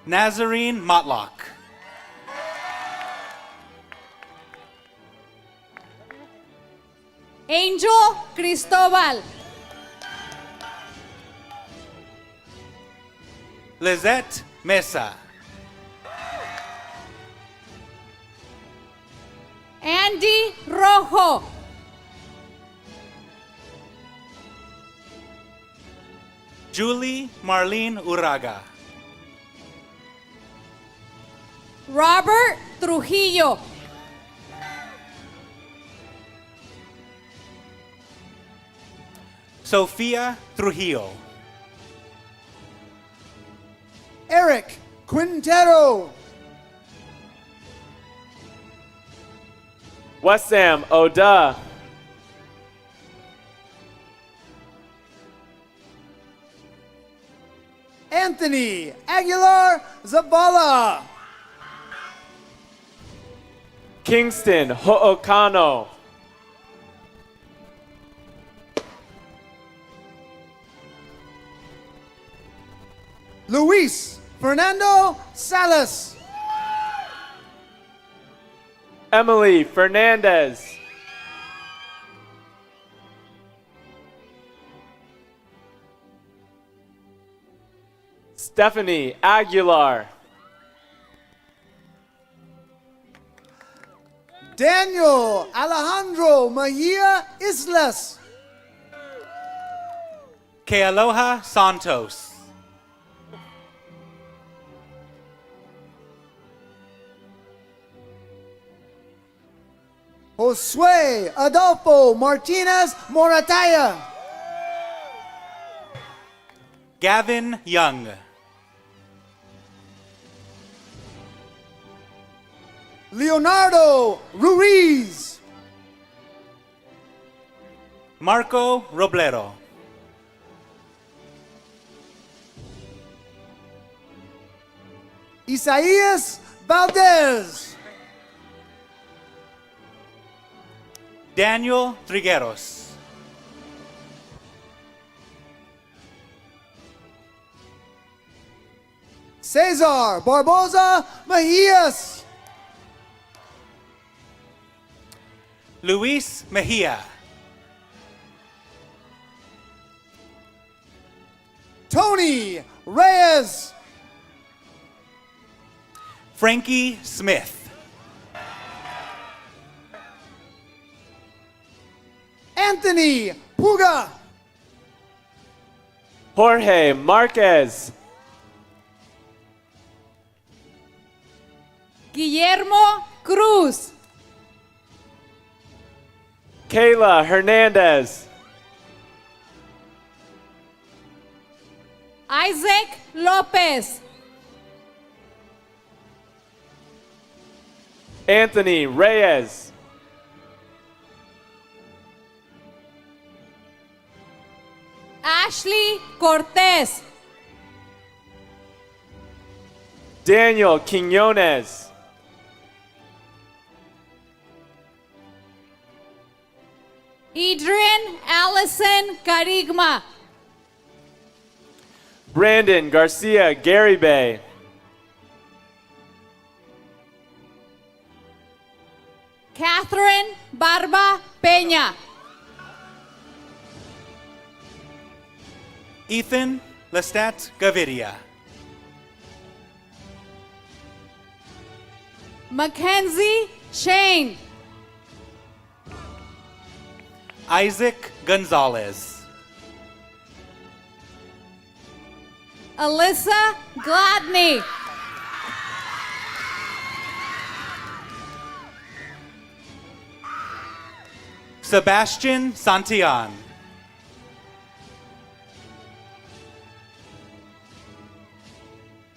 Nazarene Motlock. Angel Cristobal. Lizette Mesa. Andy Rojo. Julie Marlene Uraga. Robert Trujillo. Sofia Trujillo. Eric Quintero. Wessam Oda. Anthony Aguilar Zavala. Kingston Ho'okano. Luis Fernando Salas. Emily Fernandez. Stephanie Aguilar. Daniel Alejandro Mejia Islas. Kealoha Santos. Josue Adolfo Martinez Morataya. Gavin Young. Leonardo Ruiz. Marco Roblero. Isaías Valdez. Daniel Trigueros. Cesar Barbosa Mejias. Luis Mejia. Tony Reyes. Frankie Smith. Anthony Puga. Jorge Marquez. Guillermo Cruz. Kayla Hernandez. Isaac Lopez. Anthony Reyes. Ashley Cortez. Daniel Quinones. Adrian Allison Carigma. Brandon Garcia Garibay. Catherine Barba Peña. Ethan Lestat Gaviria. Mackenzie Shane. Isaac Gonzalez. Alyssa Gladney. Sebastian Santillan.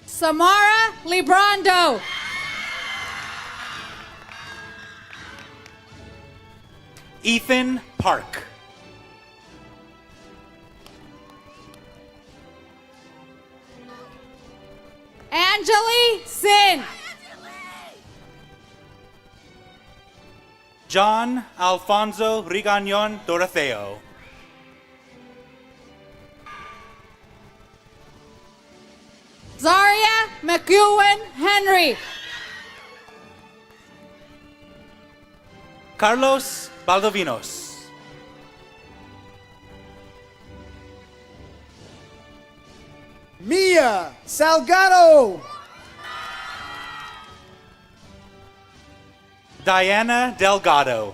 Samara Librando. Ethan Park. Angeli Sin. John Alfonso Rigañon Doroteo. Zaria McEwen Henry. Carlos Baldovinos. Mia Salgado. Diana Delgado.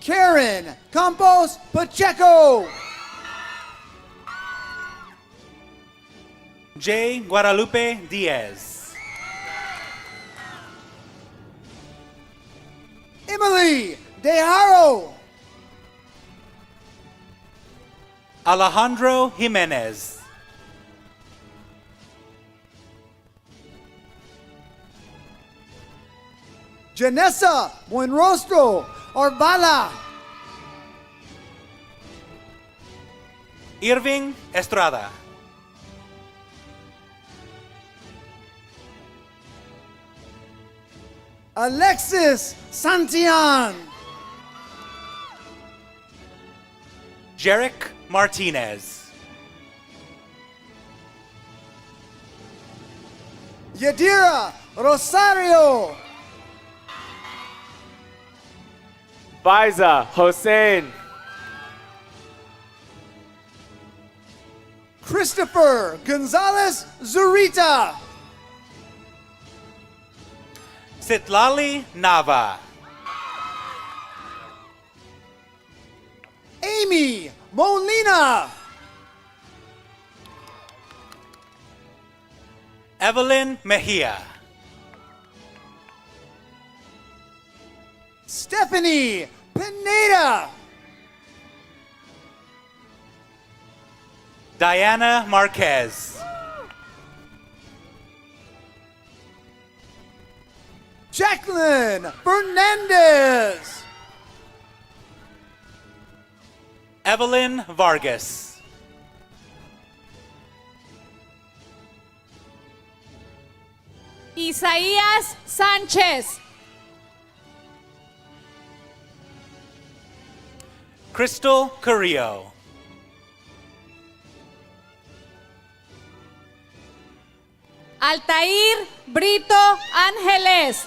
Karen Campos Pacheco. J. Guadalupe Diaz. Emily De Haro. Alejandro Jimenez. Janessa Buenrostro Orvala. Irving Estrada. Alexis Santillan. Jarek Martinez. Yadira Rosario. Faiza Hossein. Christopher Gonzalez Zurita. Citlali Nava. Amy Molina. Evelyn Mejia. Stephanie Pineda. Diana Marquez. Jacqueline Fernandez. Evelyn Vargas. Isaías Sánchez. Crystal Carrillo. Altair Brito Ángeles.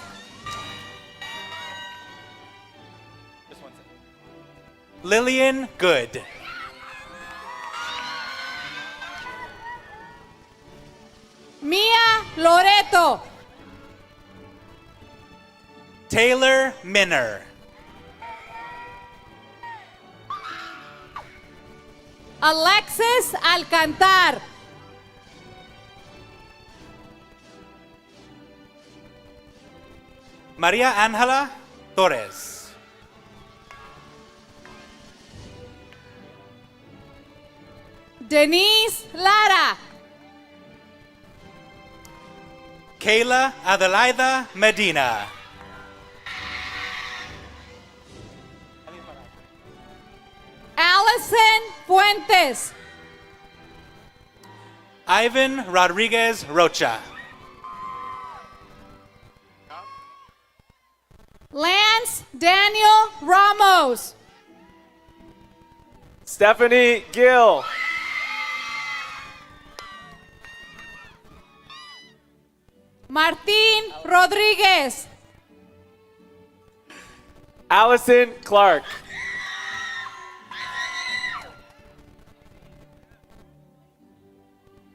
Lillian Good. Mia Loreto. Taylor Minner. Alexis Alcantar. Maria Angela Torres. Denise Lara. Kayla Adelaida Medina. Allison Fuentes. Ivan Rodriguez Rocha. Lance Daniel Ramos. Stephanie Gill. Martín Rodríguez. Allison Clark.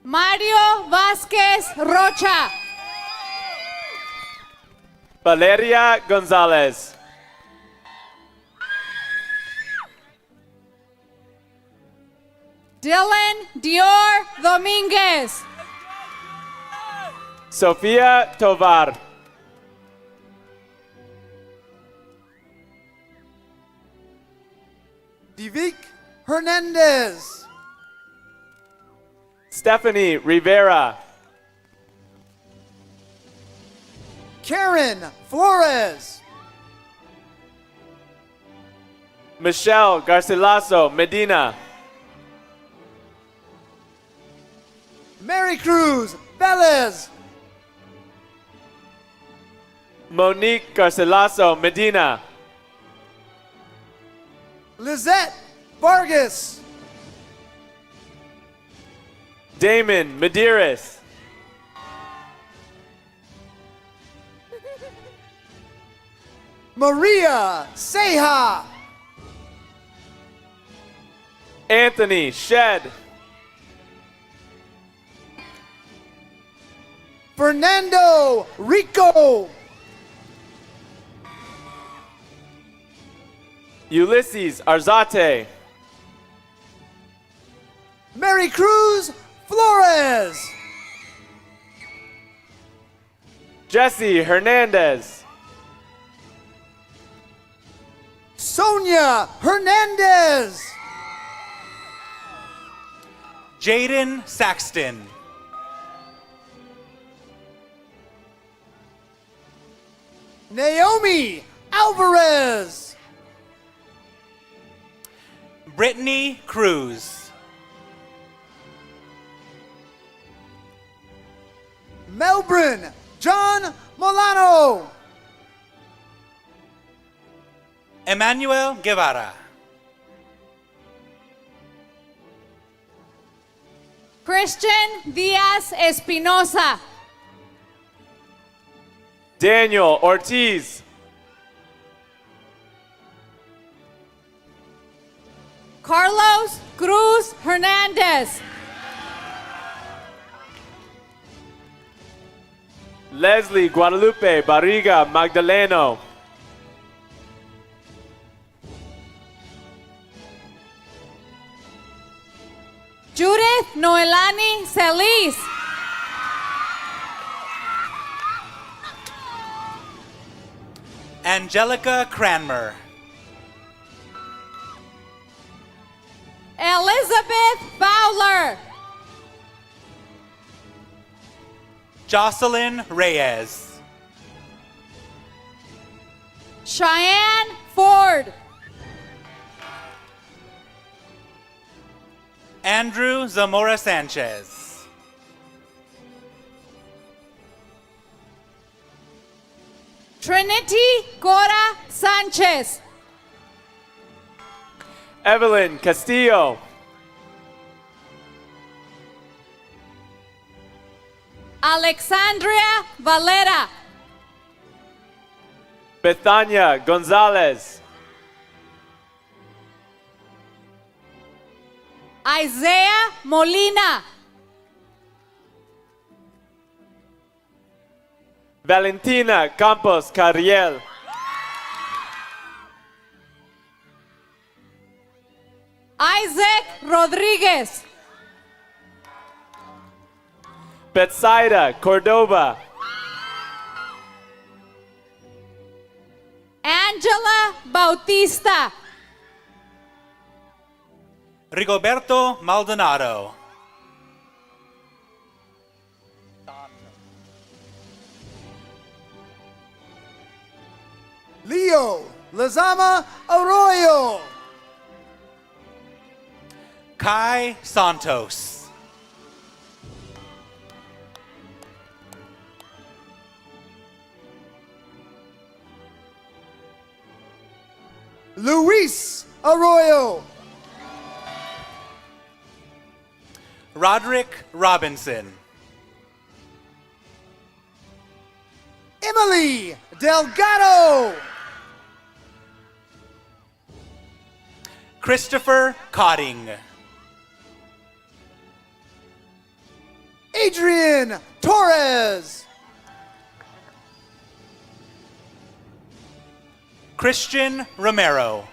Mario Vázquez Rocha. Valeria Gonzalez. Dylan Dior Domínguez. Sofia Tovar. Divik Hernandez. Stephanie Rivera. Karen Flores. Michelle Garcilaso Medina. Mary Cruz Velez. Monique Garcilaso Medina. Lizette Vargas. Damon Medeiros. Maria Seja. Anthony Shed. Fernando Rico. Ulysses Arzate. Mary Cruz Flores. Jesse Hernandez. Sonia Hernandez. Jaden Saxton. Naomi Alvarez. Brittany Cruz. Melbourne John Molano. Emmanuel Guevara. Christian Diaz Espinosa. Daniel Ortiz. Carlos Cruz Hernandez. Leslie Guadalupe Barriga Magdaleno. Judith Noelani Celis. Angelica Cranmer. Elizabeth Fowler. Jocelyn Reyes. Cheyenne Ford. Andrew Zamora Sanchez. Trinity Cora Sanchez. Evelyn Castillo. Alexandria Valera. Bethania Gonzalez. Isaiah Molina. Valentina Campos Carriel. Isaac Rodriguez. Betsaida Cordova. Angela Bautista. Rigoberto Maldonado. Leo Lazama Arroyo. Kai Santos. Luis Arroyo. Roderick Robinson. Emily Delgado. Christopher Cotting. Adrian Torres. Christian Romero.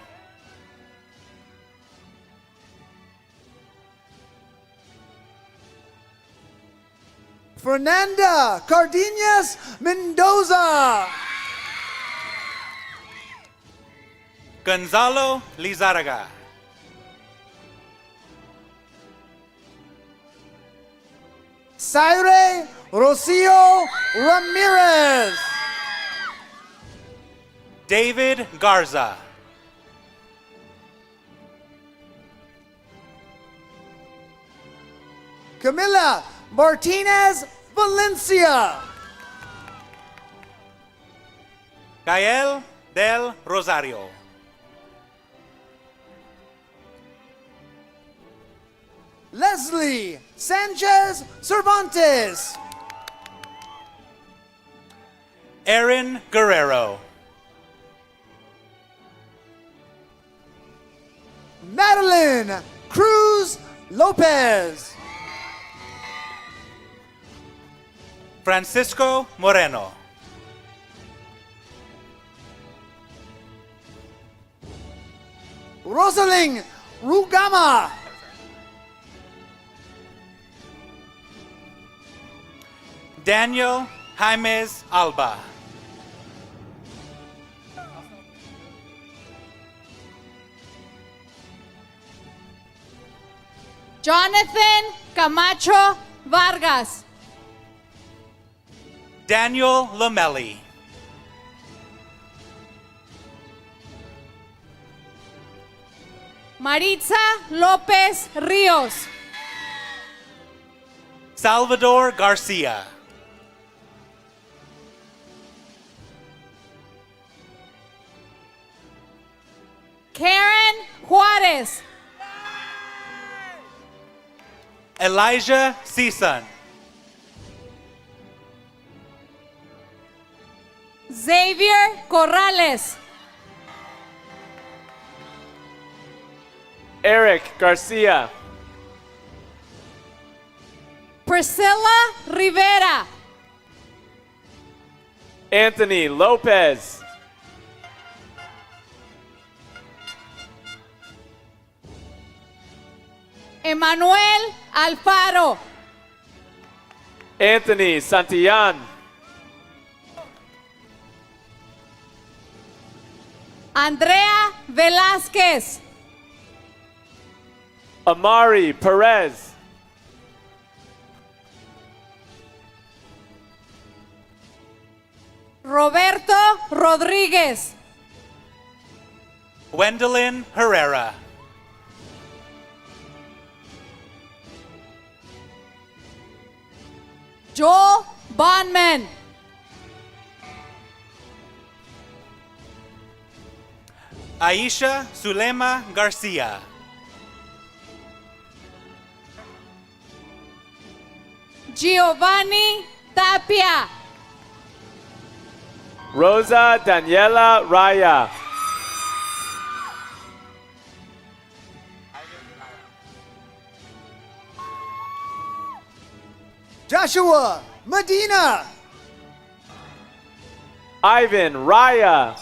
Fernanda Cardenas Mendoza. Gonzalo Lizarraga. Saire Rocio Ramirez. David Garza. Camila Martinez Valencia. Gael del Rosario. Leslie Sanchez Cervantes. Aaron Guerrero. Madeline Cruz Lopez. Francisco Moreno. Rosaling Rugama. Daniel James Alba. Jonathan Camacho Vargas. Daniel Lomelli. Maritza López Ríos. Salvador Garcia. Karen Juárez. Elijah Season. Xavier Corrales. Eric Garcia. Priscilla Rivera. Anthony Lopez. Emanuel Alfaro. Anthony Santillan. Andrea Velázquez. Amari Perez. Roberto Rodríguez. Gwendolyn Herrera. Joel Bonman. Aisha Zulema Garcia. Giovanni Tapia. Rosa Daniela Raya. Joshua Medina. Ivan Raya.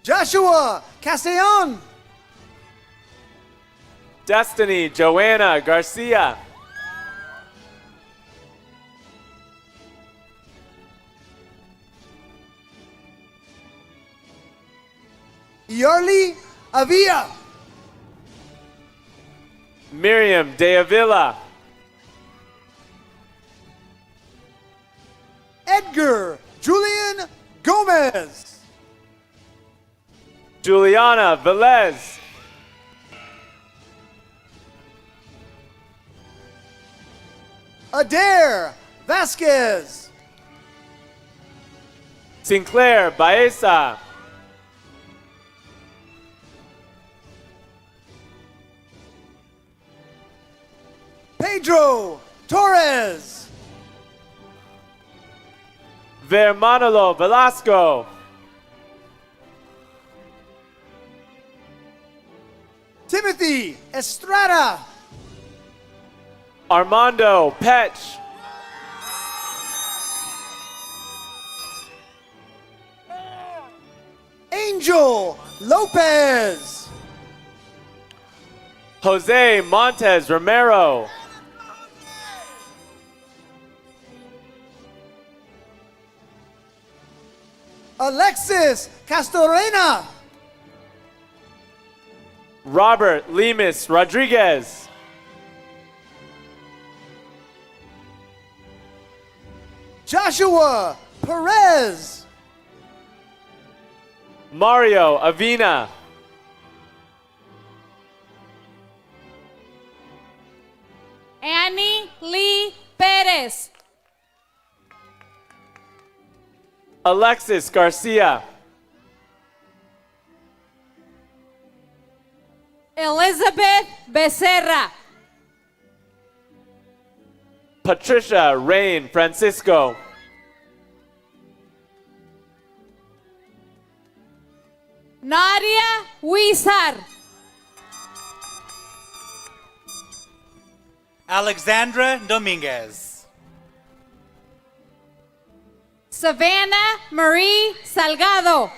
Joshua Castellon. Destiny Joanna Garcia. Yarly Avila. Miriam De Avila. Edgar Julian Gomez. Juliana Velez. Adair Vasquez. Sinclair Baeza. Pedro Torres. Vermanolo Velasco. Timothy Estrada. Armando Petch. Angel Lopez. Jose Montes Romero. Alexis Castorena. Robert Lemus Rodriguez. Joshua Perez. Mario Avina. Annie Lee Perez. Alexis Garcia. Elizabeth Becerra. Patricia Rain Francisco. Nadia Huizar. Alexandra Dominguez. Savannah Marie Salgado.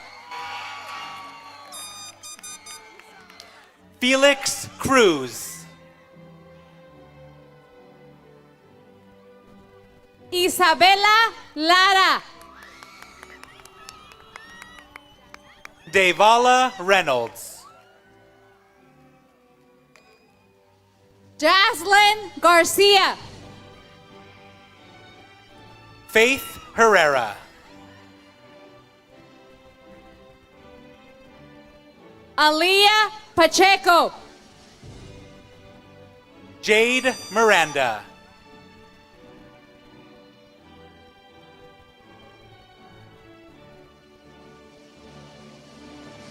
Felix Cruz. Isabella Lara. Devala Reynolds. Jaslyn Garcia. Faith Herrera. Aliyah Pacheco. Jade Miranda.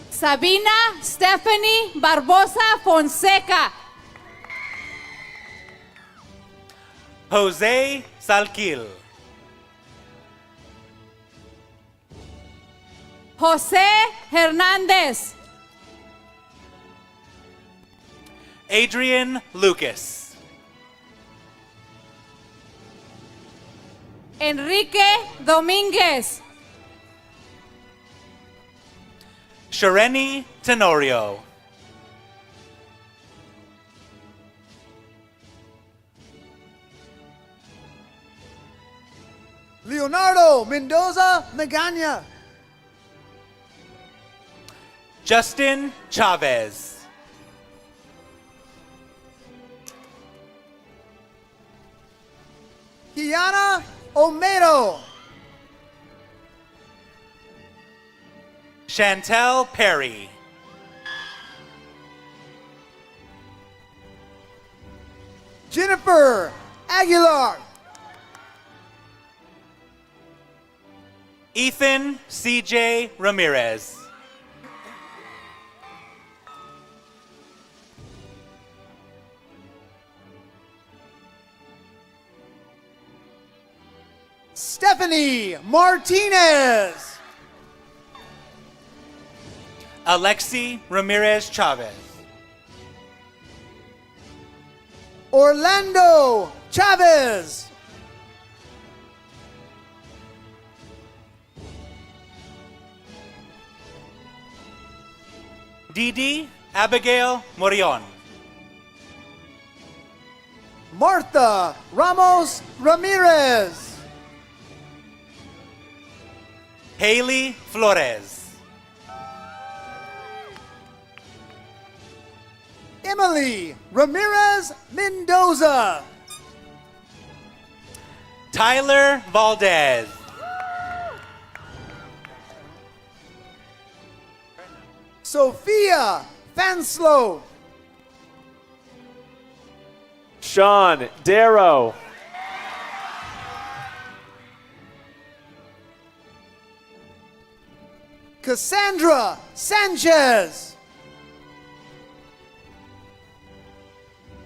Sabina Stephanie Barbosa Fonseca. Jose Salquil. Jose Hernandez. Adrian Lucas. Enrique Dominguez. Shareni Tenorio. Leonardo Mendoza Magana. Justin Chavez. Kiana Omero. Chantel Perry. Jennifer Aguilar. Ethan CJ Ramirez. Stephanie Martinez. Alexi Ramirez Chavez. Orlando Chavez. Didi Abigail Morion. Martha Ramos Ramirez. Haley Flores. Emily Ramirez Mendoza. Tyler Valdez. Sophia Fanslow. Sean Darrow. Cassandra Sanchez.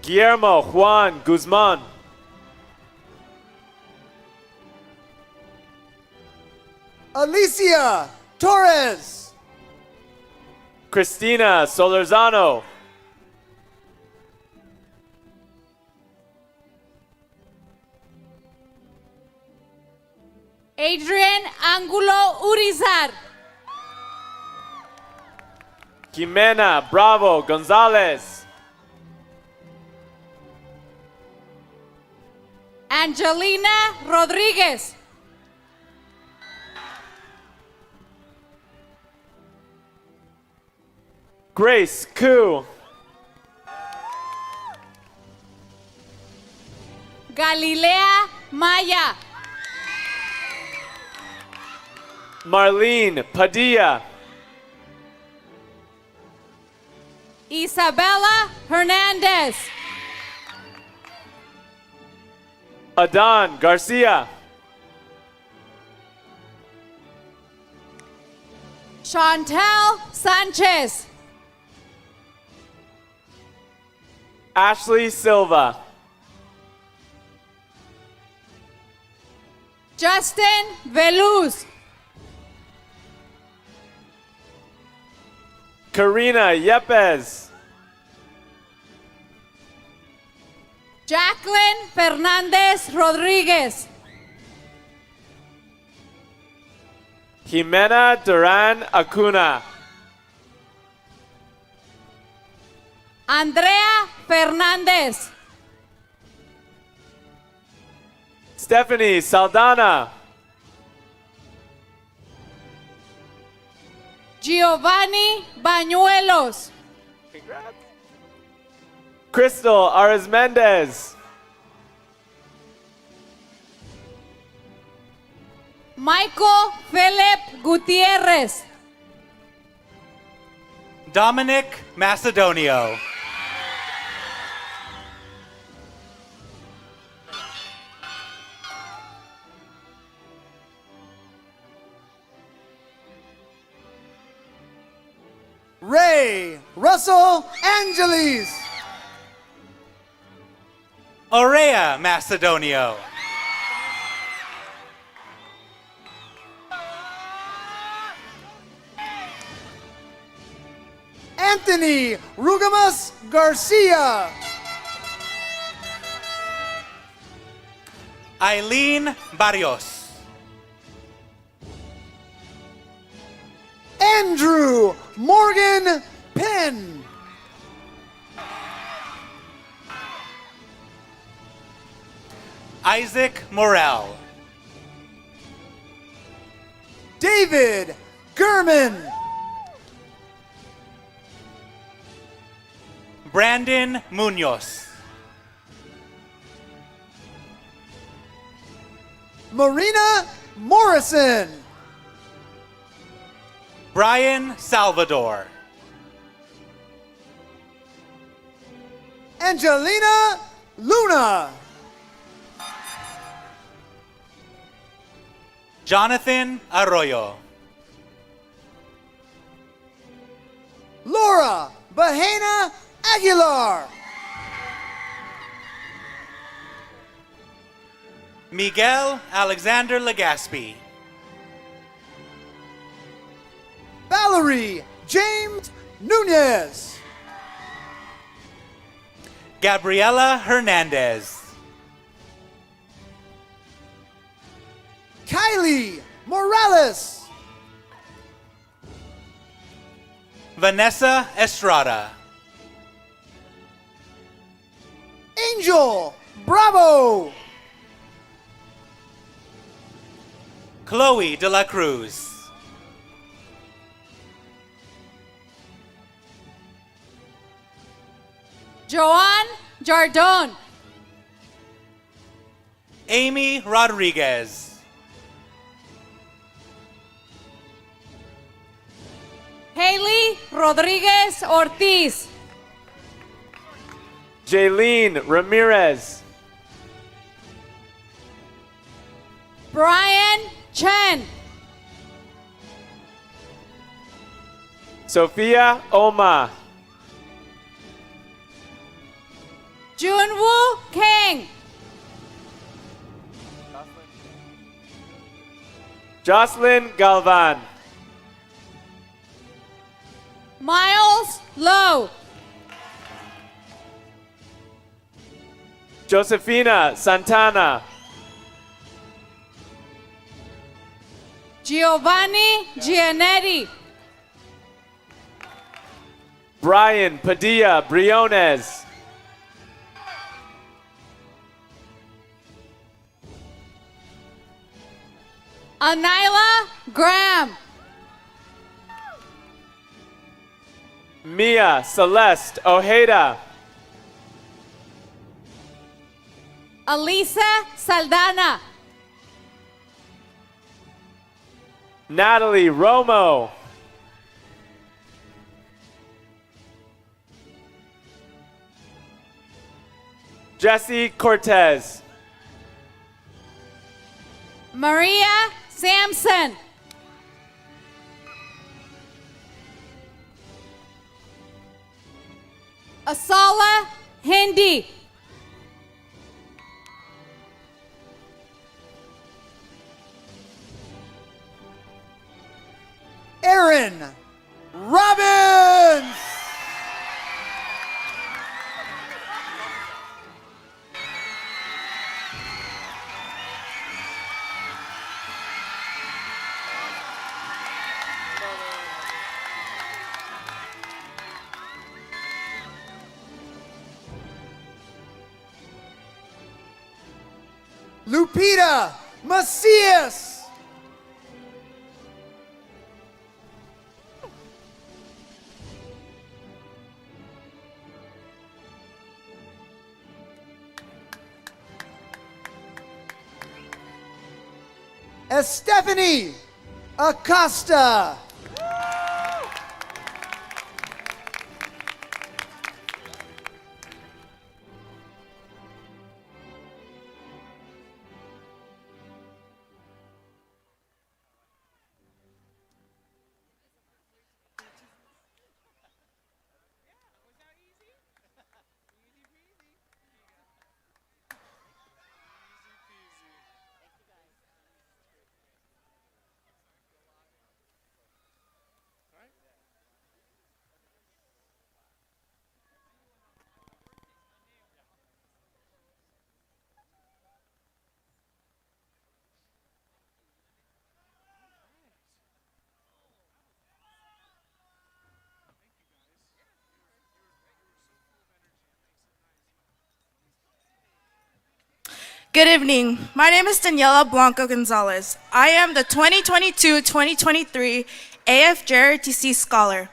Guillermo Juan Guzman. Alicia Torres. Christina Solorzano. Adrian Angulo Urizar. Jimena Bravo Gonzalez. Angelina Rodriguez. Grace Koo. Galilea Maya. Marlene Padilla. Isabella Hernandez. Adan Garcia. Chantel Sanchez. Ashley Silva. Justin Veluz. Karina Yepes. Jacqueline Fernandez Rodriguez. Jimena Duran Acuna. Andrea Fernandez. Stephanie Saldana. Giovanni Bañuelos. Crystal Arizmendez. Michael Philip Gutierrez. Dominic Macedonio. Ray Russell Angeles. Aurea Macedonio. Anthony Rugamas Garcia. Eileen Barrios. Andrew Morgan Penn. Isaac Morel. David Gurman. Brandon Munoz. Marina Morrison. Brian Salvador. Angelina Luna. Jonathan Arroyo. Laura Bahena Aguilar. Miguel Alexander Legaspi. Valerie James Nunez. Gabriela Hernandez. Kylie Morales. Vanessa Estrada. Angel Bravo. Chloe de la Cruz. Joan Jardon. Amy Rodriguez. Haley Rodriguez Ortiz. Jaylene Ramirez. Brian Chen. Sophia Oma. Junwoo Kang. Jocelyn Galvan. Miles Lowe. Josefina Santana. Giovanni Gianetti. Brian Padilla Briones. Anila Graham. Mia Celeste Ojeda. Alisa Saldana. Natalie Romo. Jesse Cortez. Maria Sampson. Asala Hindi. Aaron Robbins. Lupita Macias. Stephanie Acosta. Good evening. My name is Daniela Blanco Gonzalez. I am the 2022-2023 AF JRTC Scholar.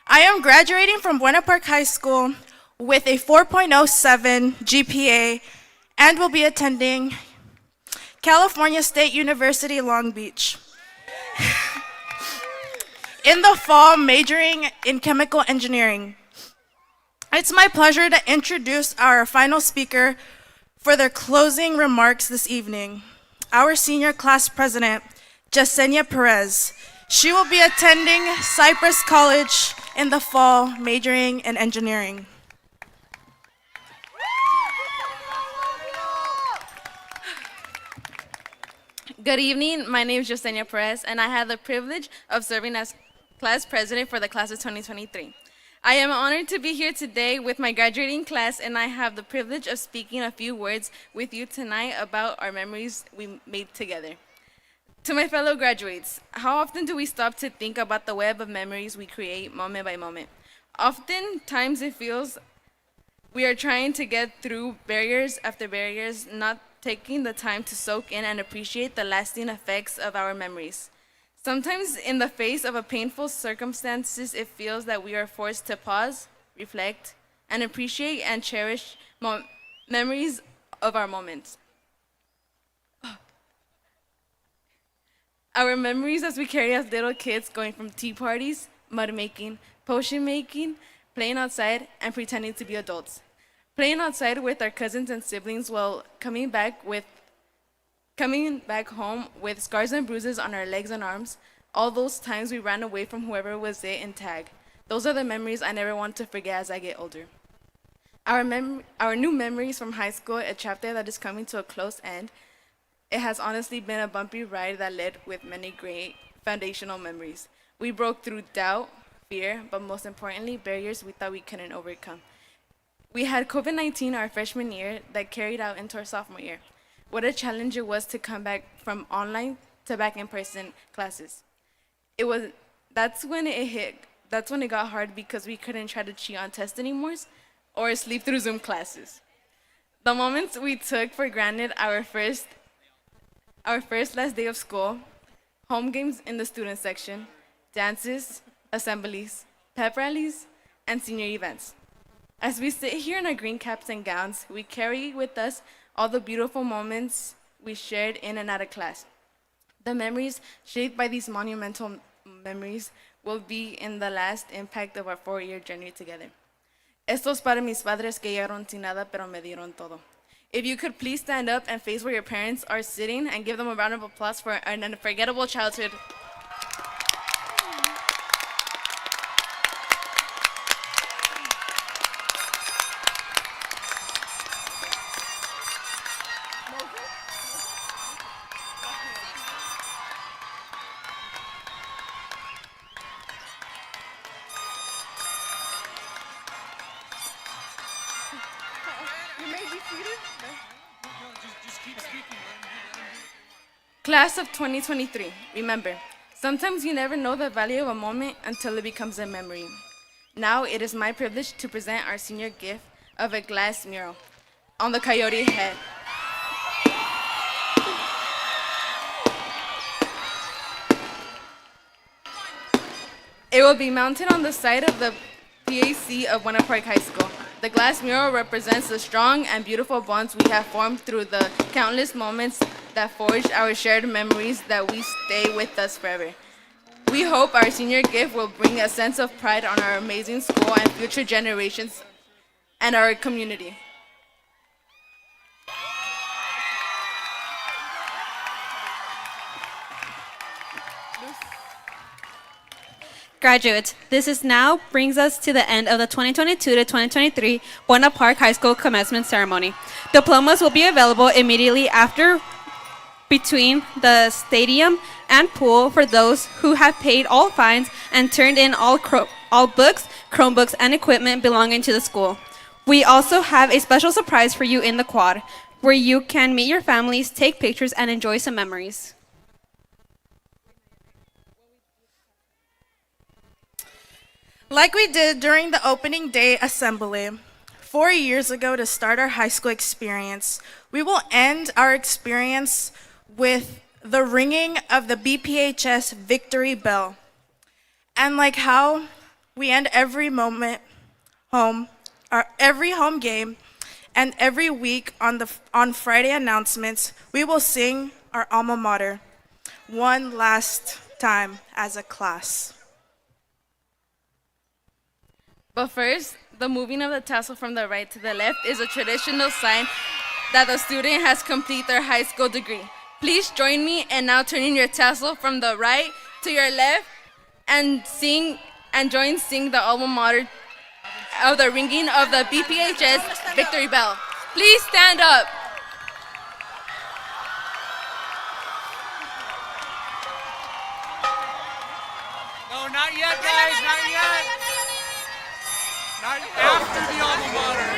I am graduating from Buena Park High School with a 4.07 GPA and will be attending California State University, Long Beach. In the fall, majoring in chemical engineering. It's my pleasure to introduce our final speaker for their closing remarks this evening, our senior class president, Yesenia Perez. She will be attending Cypress College in the fall, majoring in engineering. Good evening, my name is Yesenia Perez, and I have the privilege of serving as class president for the class of 2023. I am honored to be here today with my graduating class, and I have the privilege of speaking a few words with you tonight about our memories we made together. To my fellow graduates, how often do we stop to think about the web of memories we create moment by moment? Oftentimes it feels we are trying to get through barriers after barriers, not taking the time to soak in and appreciate the lasting effects of our memories. Sometimes in the face of a painful circumstances, it feels that we are forced to pause, reflect, and appreciate and cherish memories of our moments. Our memories as we carry as little kids, going from tea parties, mud making, potion making, playing outside, and pretending to be adults. Playing outside with our cousins and siblings while coming back home with scars and bruises on our legs and arms. All those times we ran away from whoever was it in tag. Those are the memories I never want to forget as I get older. Our new memories from high school, a chapter that is coming to a close end. It has honestly been a bumpy ride that led with many great foundational memories. We broke through doubt, fear, but most importantly, barriers we thought we couldn't overcome. We had COVID-19 our freshman year that carried out into our sophomore year. What a challenge it was to come back from online to back in-person classes. That's when it got hard because we couldn't try to cheat on tests anymore or sleep through Zoom classes. The moments we took for granted, our first last day of school, home games in the student section, dances, assemblies, pep rallies, and senior events. As we sit here in our green caps and gowns, we carry with us all the beautiful moments we shared in and out of class. The memories shaped by these monumental memories will be in the last impact of our 4-year journey together. Esto es para mis padres que llegaron sin nada, pero me dieron todo. If you could please stand up and face where your parents are sitting and give them a round of applause for an unforgettable childhood. Class of 2023, remember, sometimes you never know the value of a moment until it becomes a memory. Now it is my privilege to present our senior gift of a glass mural on the coyote head. It will be mounted on the side of the PAC of Buena Park High School. The glass mural represents the strong and beautiful bonds we have formed through the countless moments that forged our shared memories that we stay with us forever. We hope our senior gift will bring a sense of pride on our amazing school and future generations and our community. Graduates, this now brings us to the end of the 2022 to 2023 Buena Park High School commencement ceremony. Diplomas will be available immediately after between the stadium and pool for those who have paid all fines and turned in all books, Chromebooks, and equipment belonging to the school. We also have a special surprise for you in the quad, where you can meet your families, take pictures, and enjoy some memories. Like we did during the opening day assembly 4 years ago to start our high school experience, we will end our experience with the ringing of the BPHS victory bell. And like how we end every moment every home game and every week on Friday announcements, we will sing our alma mater one last time as a class. But first, the moving of the tassel from the right to the left is a traditional sign that the student has completed their high school degree. Please join me in now turning your tassel from the right to your left and sing the alma mater of the ringing of the BPHS victory bell. Please stand up. No, not yet, guys, not yet. Not after the alma mater.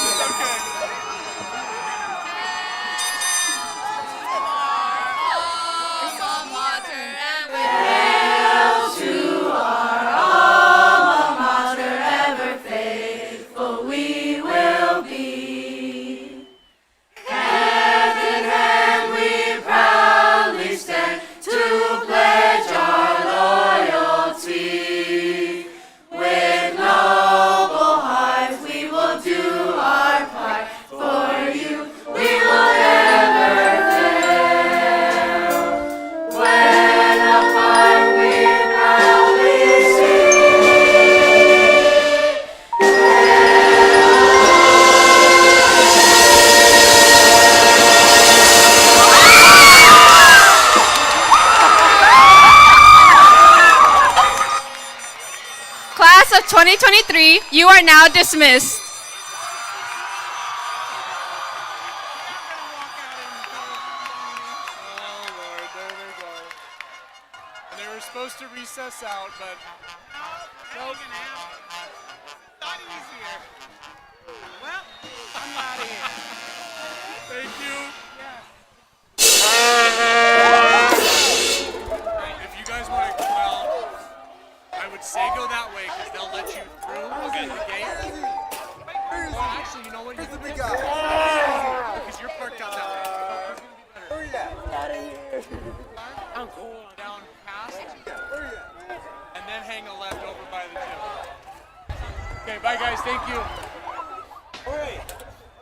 It's okay. With no 2023, you are now dismissed. They were supposed to recess out, but nope. Not easier. Well, I'm out of here. Thank you. If you guys want to, well, I would say go that way because they'll let you through. Okay. The gate. Well, actually, you know what? Here's the big guy. Because you're parked out that way. Hurry up. Out of here. I'm cool. Down past. And then hang a left over by the gym. Okay, bye guys. Thank you. Hurry.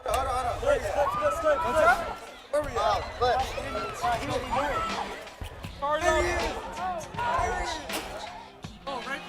Hold on. Hurry. What's up? Hurry up. Left. Oh, right.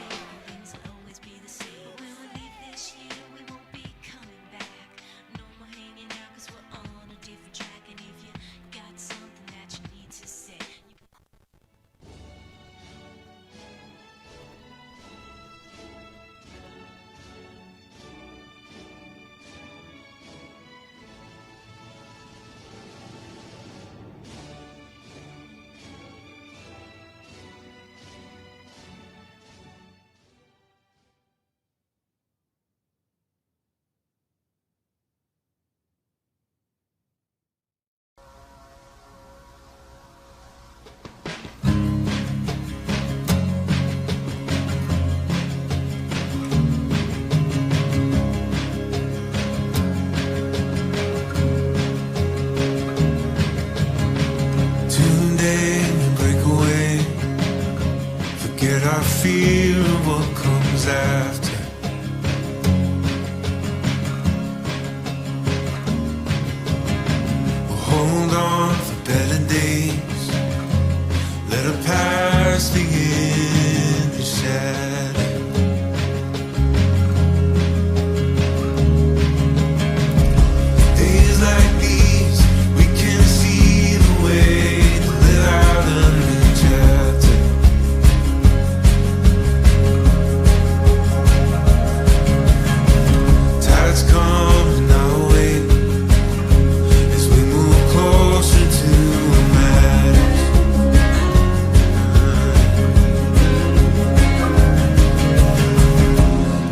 fear of what comes after. We'll hold on for better days. Let our past begin to shatter. Days like these, we can see the way to live out a new chapter. Tides coming our way as we move closer to what matters.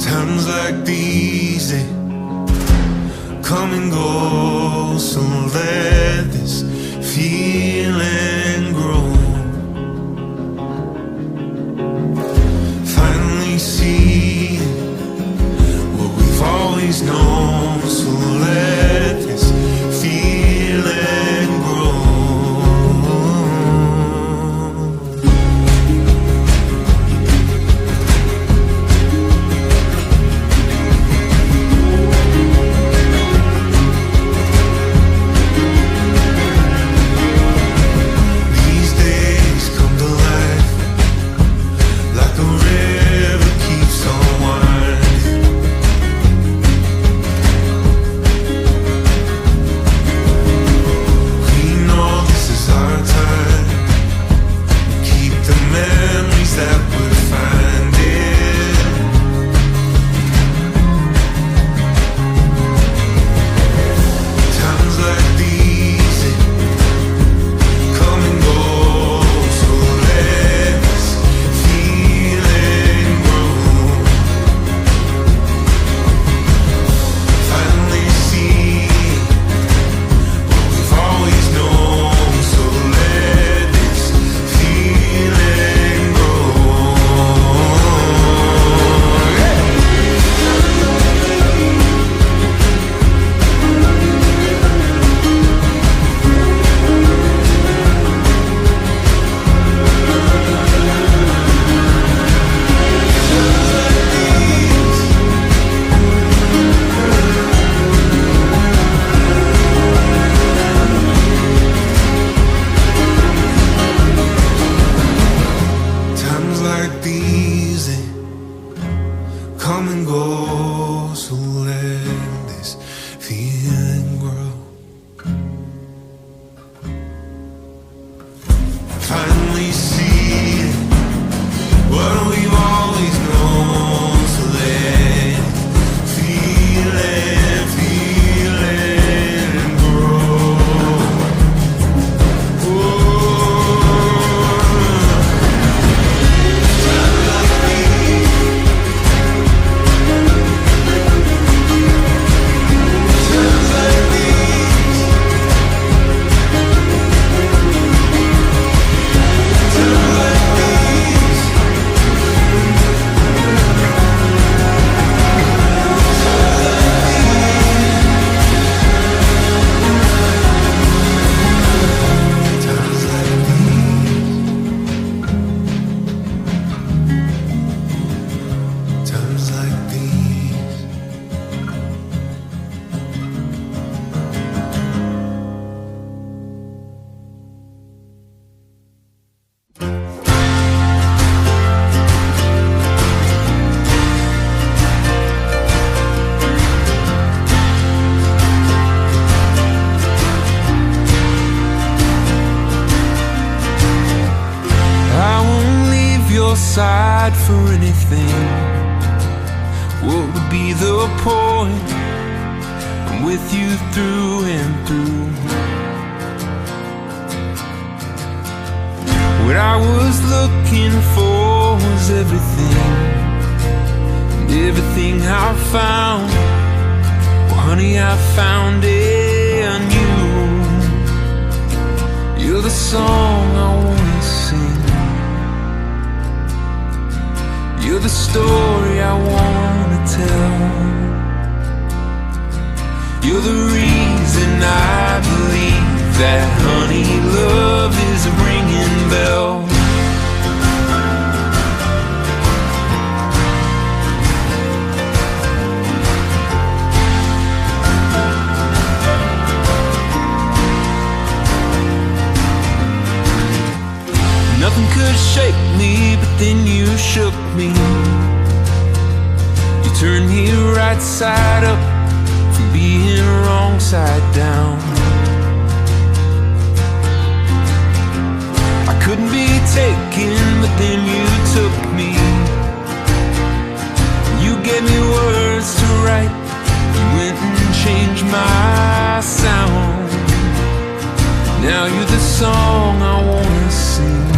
Times like these, they come and go, so let this feeling grow. Finally see what we've always known, so let this feeling grow. These days aside for anything. What would be the point? I'm with you through and through. What I was looking for was everything, and everything I found, well honey, I found in you. You're the song I wanna sing, you're the story I wanna tell, you're the reason I believe that honey, love is a ringing bell. Nothing could shake me, but then you shook me. You turned me right side up from being wrong side down. I couldn't be taken, but then you took me. You gave me words to write. You went and changed my sound. Now you're the song I wanna sing,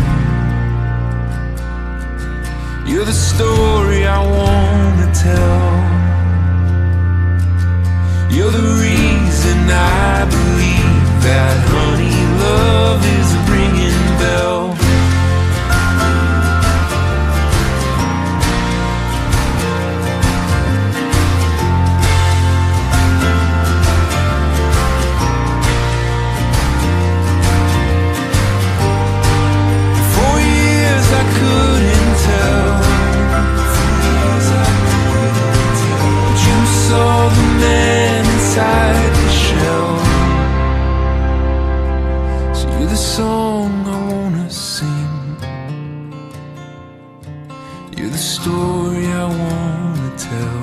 you're the story I wanna tell, you're the reason I believe that honey, love is a ringing bell. For years I couldn't tell, but you saw the man inside the shell. So you're the song I wanna sing, you're the story I wanna tell,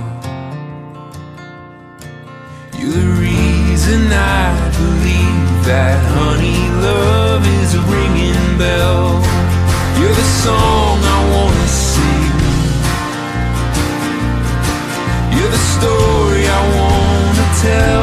you're the reason I believe that honey, love is a ringing bell. You're the song I wanna sing, you're the story I wanna tell,